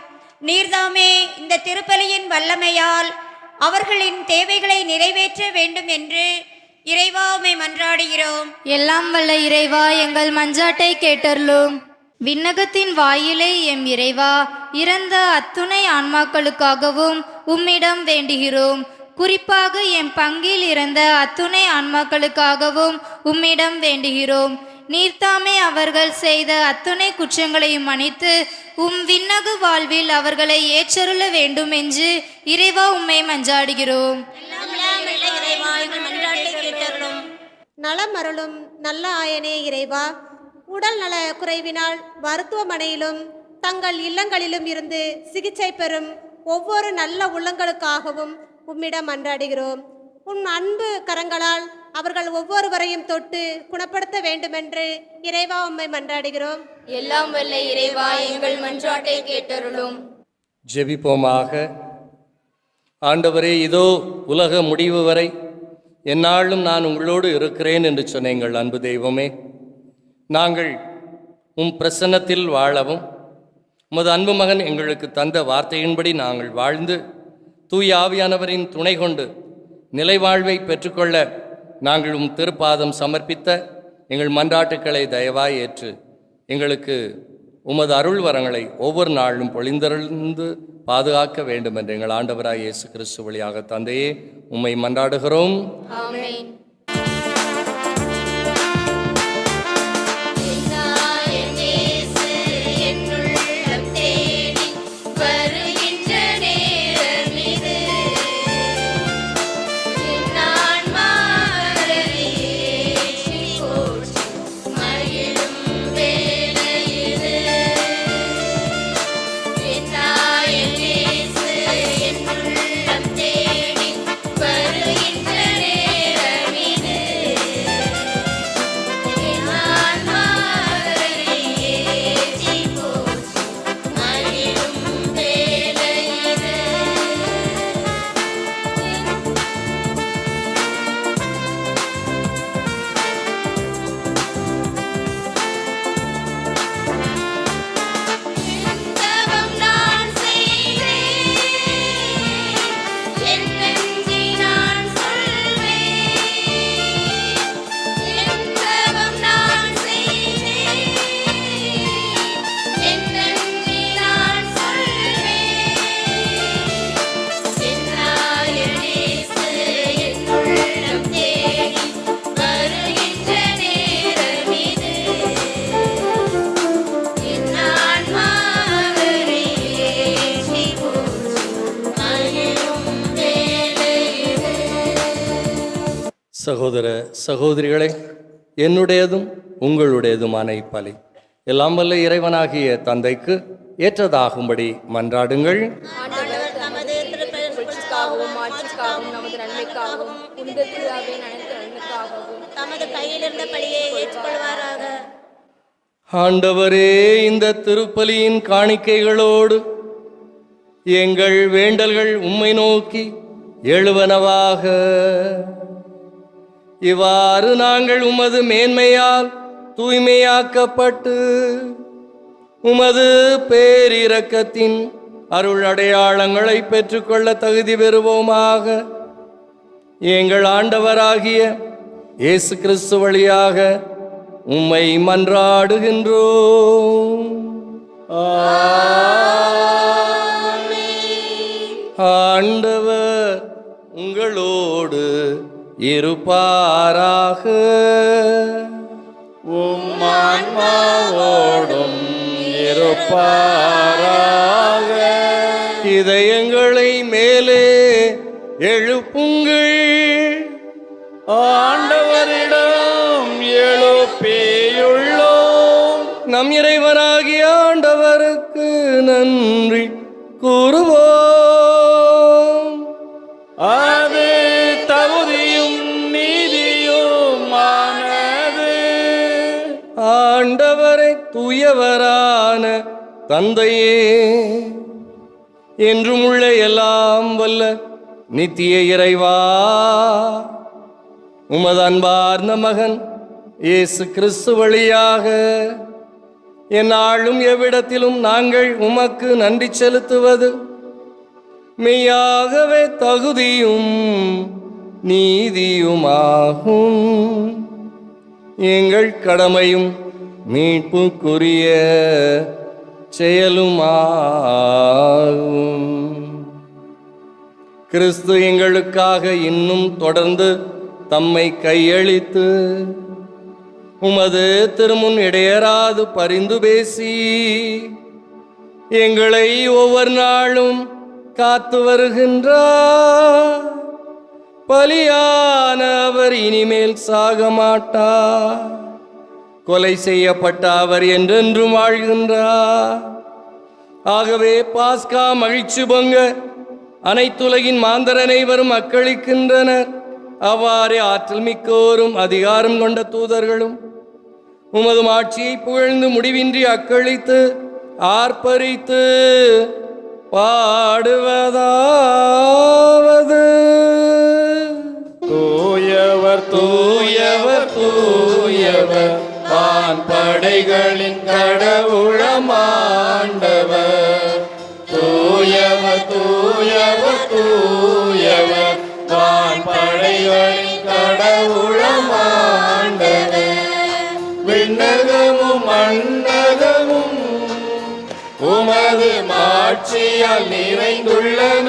நீர்தாமே இந்த திருப்பலியின் வல்லமையால் அவர்களின் தேவைகளை நிறைவேற்ற வேண்டும் என்று இறைவா உம்மை மன்றாடுகிறோம். எல்லாம் வல்ல இறைவா, எங்கள் மன்றாட்டை கேட்டருளும். விண்ணகத்தின் வாயிலே எம் இறைவா, இறந்த அத்துணை ஆன்மாக்களுக்காகவும் உம்மிடம் வேண்டுகிறோம். குறிப்பாக எம் பங்கில் இறந்த அத்துணை ஆன்மாக்களுக்காகவும் உம்மிடம் வேண்டுகிறோம். நீர்தாமே அவர்கள் செய்த அத்துணை குற்றங்களையும் மன்னித்து விண்ணகு வாழ்வில் அவர்களை ஏற்றருள வேண்டும் என்று இறைவா உம்மை மன்றாடுகிறோம். நலம் அருளும் நல்ல ஆயனே இறைவா, உடல் நல குறைவினால் மருத்துவமனையிலும் தங்கள் இல்லங்களிலும் இருந்து சிகிச்சை பெறும் ஒவ்வொரு நல்ல உள்ளங்களுக்காகவும் உம்மிடம் மன்றாடுகிறோம். உன் அன்பு கரங்களால் அவர்கள் ஒவ்வொருவரையும் தொட்டு குணப்படுத்த வேண்டுமென்று இறைவா உம்மை மன்றாடுகிறோம். எல்லாம் வல்ல இறைவா, எங்கள் மன்றாட்டை கேட்டருளும். ஜெபிப்போமாக. ஆண்டவரே, இதோ உலக முடிவு வரை எந்நாளும் நான் உங்களோடு இருக்கிறேன் என்று சொன்ன எங்கள் அன்பு தெய்வமே, நாங்கள் உம் பிரசன்னத்தில் வாழவும் உமது அன்பு மகன் எங்களுக்கு தந்த வார்த்தையின்படி நாங்கள் வாழ்ந்து தூய ஆவியானவரின் துணை கொண்டு நிலைவாழ்வை பெற்றுக்கொள்ள நாங்கள் உம் திருப்பாதம் சமர்ப்பித்த எங்கள் மன்றாட்டுக்களை தயவாய் ஏற்று எங்களுக்கு உமது அருள் வரங்களை ஒவ்வொரு நாளும் பொழிந்தருள்ந்து பாதுகாக்க வேண்டும் என்று எங்கள் ஆண்டவராய் இயேசு கிறிஸ்து வழியாக தந்தையே உம்மை மன்றாடுகிறோம். ஆமென். சகோதர சகோதரிகளே, என்னுடையதும் உங்களுடையதுமான இப்பலி எல்லாம் வல்ல இறைவனாகிய தந்தைக்கு ஏற்றதாகும்படி மன்றாடுங்கள். ஆண்டவரே, இந்த திருப்பலியின் காணிக்கைகளோடு எங்கள் வேண்டல்கள் உம்மை நோக்கி எழுவனவாக. இவ்வாறு நாங்கள் உமது மேன்மையால் தூய்மையாக்கப்பட்டு உமது பேரிரக்கத்தின் அருள் அடையாளங்களை பெற்றுக்கொள்ள தகுதி பெறுவோமாக. எங்கள் ஆண்டவராகிய இயேசு கிறிஸ்து வழியாக உம்மை மன்றாடுகின்றோம். ஆண்டவர் உங்களோடு இருப்பாராக. உம் ஆன்மாவோடும் இருப்பாராக. இதயங்களை மேலே எழுப்புங்கள். ஆண்டவரிடம் எழுப்பியுள்ளோம். நம் இறைவனாகிய ஆண்டவருக்கு நன்றி கூறுவோம். அது தகுதியும் நீதியுமானது. ஆண்டவரை தூயவரான தந்தையே, என்றும் உள்ள எல்லாம் வல்ல நித்திய இறைவா, உமது அன்பார்ந்த மகன் இயேசு கிறிஸ்து வழியாக எந்நாளும் எவ்விடத்திலும் நாங்கள் உமக்கு நன்றி செலுத்துவது மெய்யாகவே தகுதியும் நீதியுமாகும். எங்கள் கடமையும் மீட்புக்குரிய செயலுமாகும். கிறிஸ்து எங்களுக்காக இன்னும் தொடர்ந்து தம்மை கையளித்து உமது திருமுன் இடையராது பரிந்து பேசி எங்களை ஒவ்வொரு நாளும் காத்து வருகின்றார். பலியான அவர் இனிமேல் சாக மாட்டார். கொலை செய்யப்பட்ட அவர் என்றென்றும் வாழ்கின்றார். ஆகவே பாஸ்கா மகிழ்ச்சி பொங்க அனைத்துலகின் மாந்தர் அனைவரும் அக்களிக்கின்றனர். அவ்வாறே ஆற்றல் மிக்கோரும் அதிகாரம் கொண்ட தூதர்களும் உமது ஆட்சியை புகழ்ந்து முடிவின்றி அக்களித்து ஆர்ப்பரித்து பாடுவதாவது: தூயவர் தூயவர் தூயவர் வான்படைகளின் கடவுளமாண்டவர். தூயவர் தூயவர் தூயவர் வான்படைகளின் கடவுளமாண்டவர். விண்ணகமும் மண்ணகமும் உமது மாட்சியால் நிறைந்துள்ளன.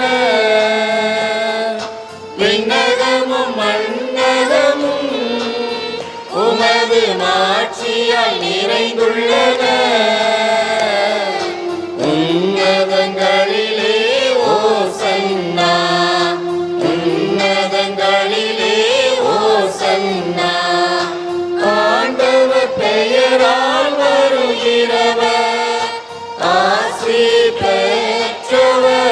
விண்ணகமும் மண்ணகமும் உமது மாட்சியால் நிறைந்துள்ளன. உன்னதங்களிலே ஓசன்னா, உன்னதங்களிலே ஓசன்னா. ஆண்டவர் பெயரால் வருகிறவர் ஆசி பெற்றவர்.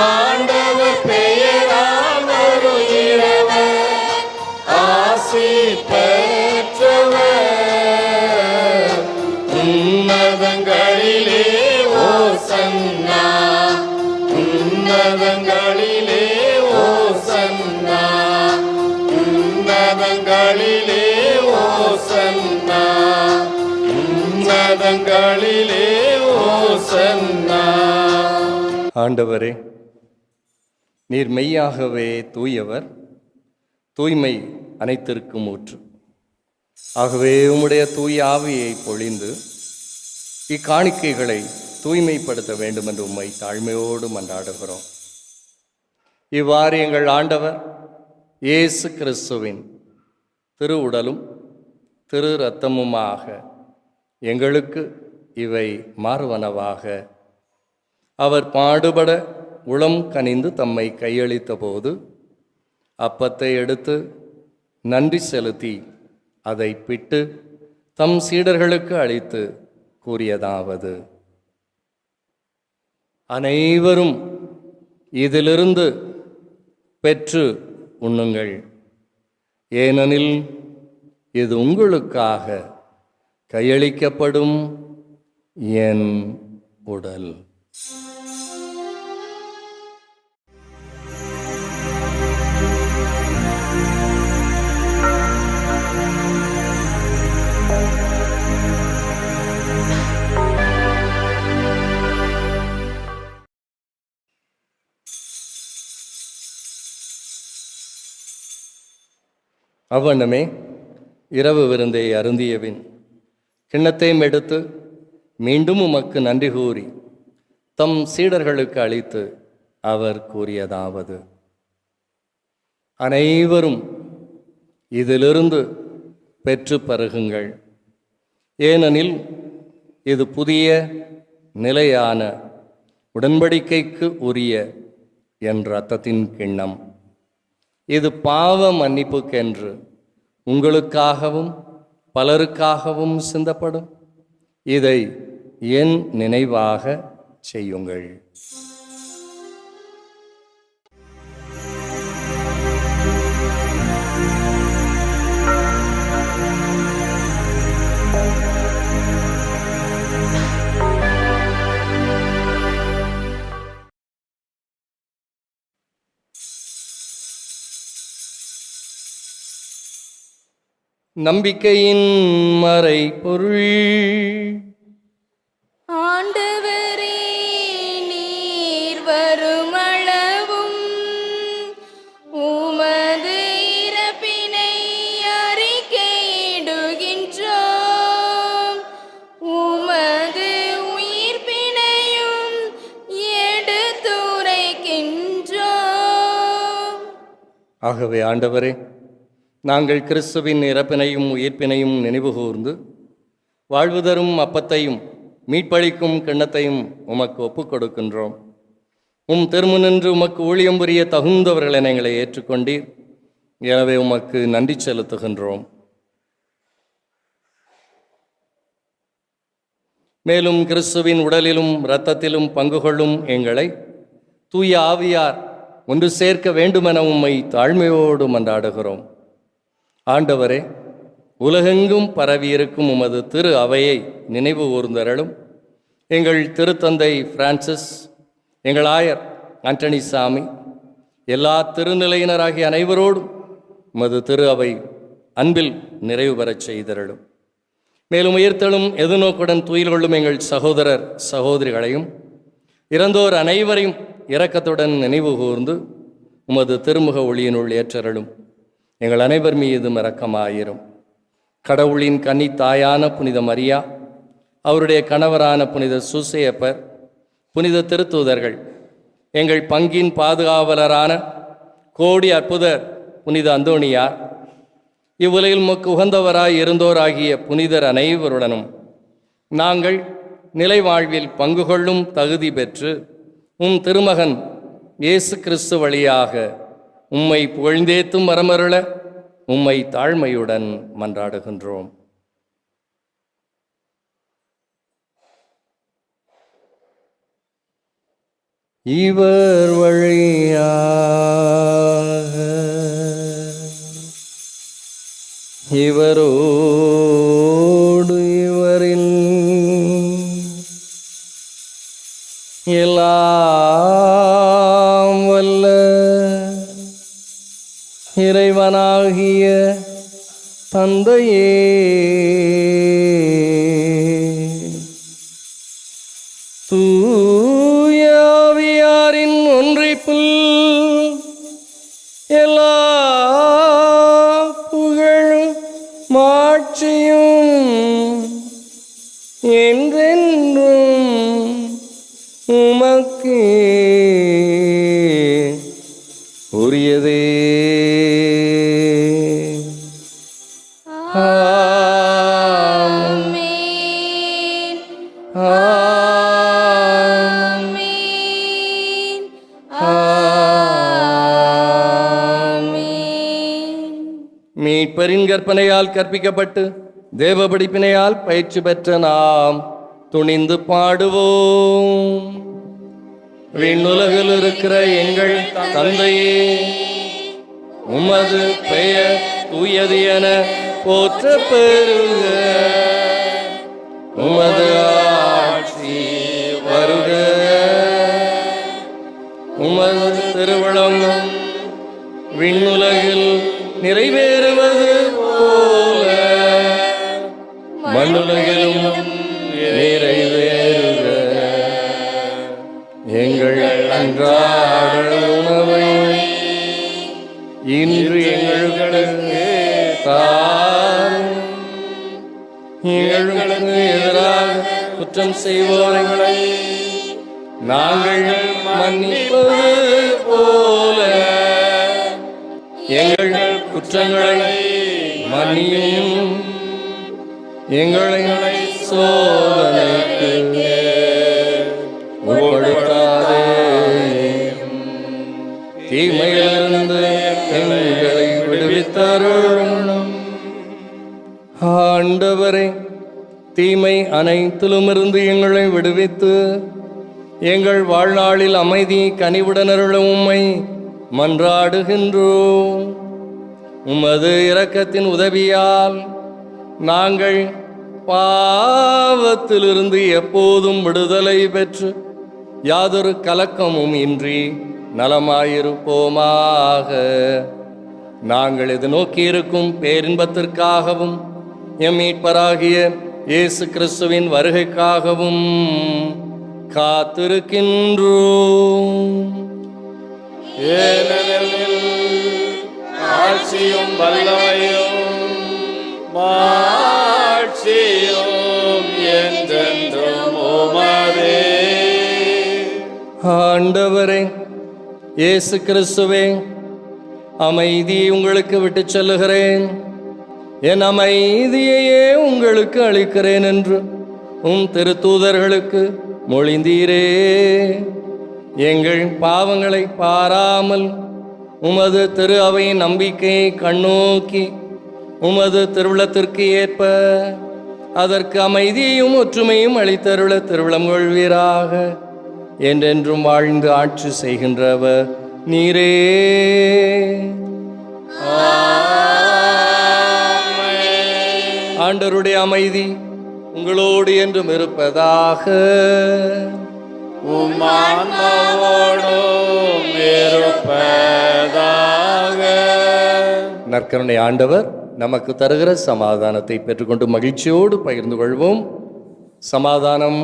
ஆண்டவர் பெயரால் வருகிறவர் ஆசி பெற்றவர். உன்னதங்களிலே ஓசன்னா, உன்னதங்களிலே ஓசன்னா, உன்னதங்களிலே ஓசன்னா, உன்னதங்களிலே ஓசன்னா. ஆண்டவரே, நீர் மெய்யாகவே தூயவர், தூய்மை அனைத்திற்கும் ஊற்று. ஆகவே உம்முடைய தூய ஆவியை பொழிந்து இக்காணிக்கைகளை தூய்மைப்படுத்த வேண்டும் என்று உம்மை தாழ்மையோடு மன்றாடுகிறோம். இவ்வாறு எங்கள் ஆண்டவர் இயேசு கிறிஸ்துவின் திரு உடலும் திரு இரத்தமுமாக எங்களுக்கு இவை மாறுவனவாக. அவர் பாடுபட உளம் கனிந்து தம்மை கையளித்த போது அப்பத்தை எடுத்து நன்றி செலுத்தி அதை பிட்டு தம் சீடர்களுக்கு அளித்து கூறியதாவது: அனைவரும் இதிலிருந்து பெற்று உண்ணுங்கள், ஏனெனில் இது உங்களுக்காக கையளிக்கப்படும் என் உடல். அவ்வண்ணமே இரவு விருந்தை அருந்தியபின் கிண்ணத்தையும் எடுத்து மீண்டும் உமக்கு நன்றி கூறி தம் சீடர்களுக்கு அளித்து அவர் கூறியதாவது: அனைவரும் இதிலிருந்து பெற்று பருகுங்கள், ஏனெனில் இது புதிய நிலையான உடன்படிக்கைக்கு உரிய என் இரத்தத்தின் கிண்ணம். இது பாவ மன்னிப்புக்கென்று உங்களுக்காகவும் பலருக்காகவும் சிந்தப்படும். இதை என் நினைவாக செய்யுங்கள். நம்பிக்கையின் மறைபொருள். ஆண்டவரே, நீர் வருமளவும் உமது இறப்பினை அறிக்கையிடுகின்றோம், உமது உயிர்ப்பினையும் எடுத்துரைக்கின்றோம். ஆகவே ஆண்டவரே, நாங்கள் கிறிஸ்துவின் இறப்பினையும் உயிர்ப்பினையும் நினைவுகூர்ந்து வாழ்வு தரும் அப்பத்தையும் மீட்பளிக்கும் கிண்ணத்தையும் உமக்கு ஒப்புக் கொடுக்கின்றோம். உம் திருமுனின்று உமக்கு ஊழியம் புரிய தகுந்தவர்கள் என எங்களை ஏற்றுக்கொண்டீர். எனவே உமக்கு நன்றி செலுத்துகின்றோம். மேலும் கிறிஸ்துவின் உடலிலும் இரத்தத்திலும் பங்கு கொள்ளும் எங்களை தூய ஆவியார் ஒன்று சேர்க்க வேண்டுமென உம்மை தாழ்மையோடு மன்றாடுகிறோம். ஆண்டவரே, உலகெங்கும் பரவியிருக்கும் உமது திரு அவையை நினைவு கூர்ந்தருளும். எங்கள் திருத்தந்தை பிரான்சிஸ், எங்கள் ஆயர் ஆண்டனி சாமி, எல்லா திருநிலையினராகிய அனைவரோடும் உமது திரு அவை அன்பில் நிறைவு பெறச் செய்தருளும். மேலும் உயிர்த்தெழும் எதிர்நோக்குடன் துயில் கொள்ளும் எங்கள் சகோதரர் சகோதரிகளையும் இறந்தோர் அனைவரையும் இரக்கத்துடன் நினைவு கூர்ந்து உமது திருமுக ஒளியினுள் ஏற்றருளும். எங்கள் அனைவர் மீதும் இரக்கமாயிரும். கடவுளின் கன்னி தாயான புனித மரியா, அவருடைய கணவரான புனித சூசையப்பர், புனித திருத்தூதர்கள், எங்கள் பங்கின் பாதுகாவலரான கோடி அற்புதர் புனித அந்தோணியார், இவ்வுலகில் உமக்கு உகந்தவராய் இருந்தோராகிய புனிதர் அனைவருடனும் நாங்கள் நிலை வாழ்வில் பங்கு கொள்ளும் தகுதி பெற்று உம் திருமகன் இயேசு கிறிஸ்து வழியாக உம்மை புகழ்ந்தேத்தும் வரமருள உம்மை தாழ்மையுடன் மன்றாடுகின்றோம். இவர் வழியாக இவரோடு இவரில் எல்லாம் வல்ல இறைவனாகிய தந்தையே, தூய ஆவியாரின் ஒன்றிப்பில் எல்லா புகழும் மாட்சியும் என்றென்றும் உமக்கே உரியதே. மீட்பரின் கற்பனையால் கற்பிக்கப்பட்டு தேவ படிப்பினையால் பயிற்சி பெற்ற நாம் துணிந்து பாடுவோம். விண்ணுலகில் இருக்கிற எங்கள் தந்தையே, உமது பெயர் தூயது என போற்ற பெறுக. உமது ஆட்சி வருக. உமது திருவிழம் விண்ணுலகில் நிறைவேறுவது போல மண்ணுலகிலும் நிறைவேறுக. எங்கள் அன்றாட உணவை இன்று எங்களுக்கு தாரும். எங்களுக்கு எதிராக குற்றம் செய்வோரை நாங்கள் மன்னிப்பது போல எங்கள் குற்றங்களை மன்னியும். எங்களை சோதனைக்கு உட்படுத்தாதே, தீமையிலிருந்து எங்களை விடுவித்தருளும். ஆண்டவரே, தீமை அனைத்திலுமிருந்து எங்களை விடுவித்து எங்கள் வாழ்நாளில் அமைதி கனிவுடனருளும் உம்மை மன்றாடுகின்றோம். உமது இரக்கத்தின் உதவியால் நாங்கள் பாவத்திலிருந்து எப்போதும் விடுதலை பெற்று யாதொரு கலக்கமும் இன்றி நலமாயிருப்போமாக. நாங்கள் இது நோக்கியிருக்கும் பேரின்பத்திற்காகவும் எம் மீட்பராகிய இயேசு கிறிஸ்துவின் வருகைக்காகவும் காத்திருக்கின்றோம். ஆட்சியும் வல்லமையும் மாட்சியும் என்றென்றும் உமதே. ஆண்டவரே இயேசு கிறிஸ்துவே, அமைதியை உங்களுக்கு விட்டுச் செல்லுகிறேன், என் அமைதியையே உங்களுக்கு அளிக்கிறேன் என்று உம் திருத்தூதர்களுக்கு மொழிந்தீரே. எங்கள் பாவங்களை பாராமல் உமது திரு அவையின் நம்பிக்கையை கண்ணோக்கி உமது திருவுளத்திற்கு ஏற்ப அதற்கு அமைதியையும் ஒற்றுமையும் அளித்தருள திருவுளம் கொள்வீராக. என்றென்றும் வாழ்ந்து ஆட்சி செய்கின்றவர் நீரே. ஆண்டவருடைய அமைதி உங்களோடு என்றும் இருப்பதாக. உம்மான்மாவோடும் இருப்பதாக. நற்கருணை ஆண்டவர் நமக்கு தருகிற சமாதானத்தை பெற்றுக்கொண்டு மகிழ்ச்சியோடு பகிர்ந்து கொள்வோம். சமாதானம்.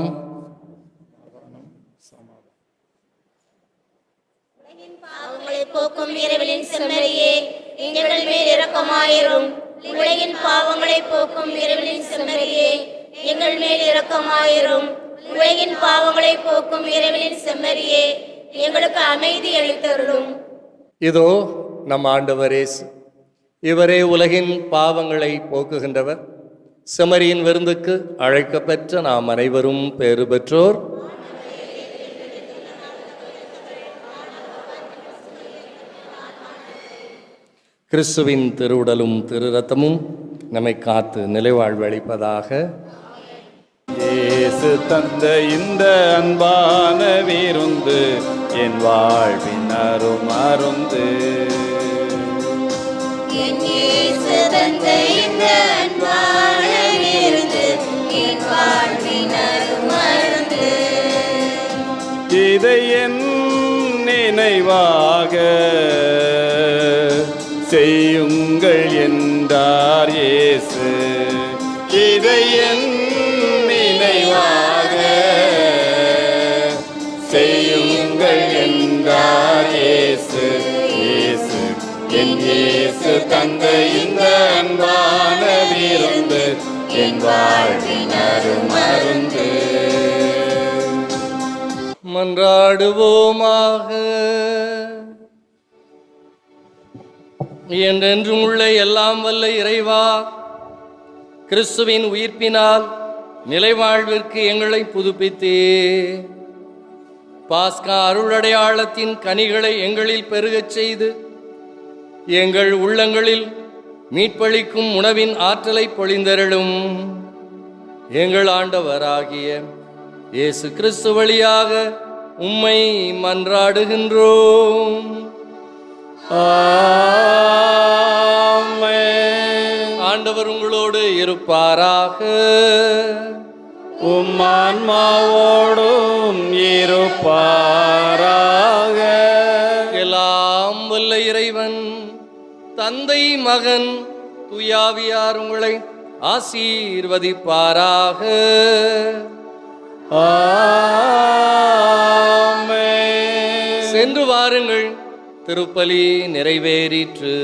பாவங்களை போக்கும் இறைவனின் செம்மறியே, எங்கள் மேல் இரக்கமாயிரும். உலகின் பாவங்களை போக்கும் இறைவனின் செம்மறியே, எங்கள் மேல் இரக்கமாயிரும். உலகின் பாவங்களை போக்கும் இறைவனின் செம்மறியே, எங்களுக்கு அமைதி அளித்தருளும். இதோ நம் ஆண்டவர் இயேசு, இவரே உலகின் பாவங்களை போக்குகின்றவர். செம்மறியின் விருந்துக்கு அழைக்கப்பெற்ற நாம் அனைவரும் பேறு பெற்றோர். கிறிஸ்துவின் திருவுடலும் திரு ரத்தமும் நம்மை காத்து நிலைவாழ்வு அளிப்பதாக. இயேசு தந்த இந்த அன்பான விருந்து என் வாழ்வின் அரும் அருந்து. இதை என் நினைவாக செய்யுங்கள் என்றார் இயேசு. இதை என் நினைவாக செய்யுங்கள் என்றார் இயேசு. இயேசு என் இயேசு தந்த இந்த அன்பான விருந்து என் வாழ்வின் அரும் அருந்து. மன்றாடுவோமாக. என்றென்றும் உள்ள எல்லாம் வல்ல இறைவா, கிறிஸ்துவின் உயிர்ப்பினால் நிலைவாழ்விற்கு எங்களை புதுப்பித்தே. பாஸ்கா அருளடையாளத்தின் கனிகளை எங்களில் பெருகச் செய்து எங்கள் உள்ளங்களில் மீட்பளிக்கும் உணவின் ஆற்றலை பொழிந்தருளும். எங்கள் ஆண்டவராகிய இயேசு கிறிஸ்து வழியாக உம்மை மன்றாடுகின்றோம். ஆமென். ஆண்டவர் உங்களோடு இருப்பாராக. உம்மான்மாவோடும் இருப்பாராக. எல்லாம் வல்ல இறைவன் தந்தை, மகன், தூயாவியார் உங்களை ஆசீர்வதிப்பாராக. ஆமென். சென்று வாருங்கள், திருப்பலி நிறைவேறிற்று.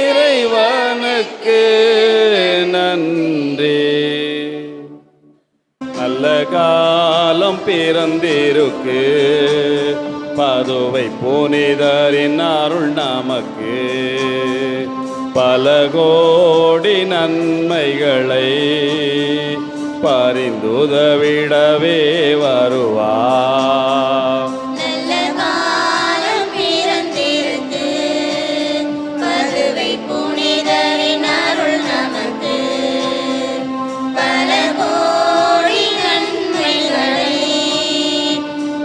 இறைவனுக்கு நன்றி. நல்ல காலம் பிறந்திருக்கு, பதுவை புனிதரின் அருள் நமக்கு பல கோடி நன்மைகளை பரிந்துதவிடவே வருவார். நல்ல காலம் பிறந்திருக்கு, பதுவை புனிதரின் அருள் நமக்கு பல கோடி நன்மைகளை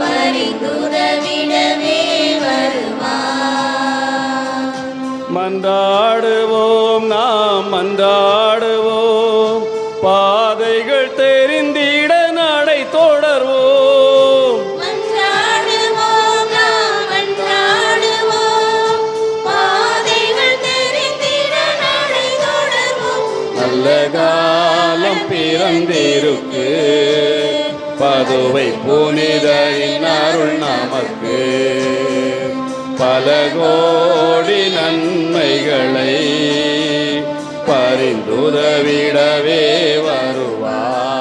பரிந்துதவிடவே வருவார். மன்றாடுவோம், நாம் மன்றாடுவோம், பாதைகள் தெரிந்திட நடை தொடர்வோம். மன்றாடுவோம், நாம் மன்றாடுவோம், பாதைகள் தெரிந்திட நடை தொடர்வோம். நல்ல காலம் பிறந்திருக்கு, பதுவை புனிதரின் அருள் நமக்கு பல கோடி நன்மைகளை பரிந்துதவிடவே வருவார்.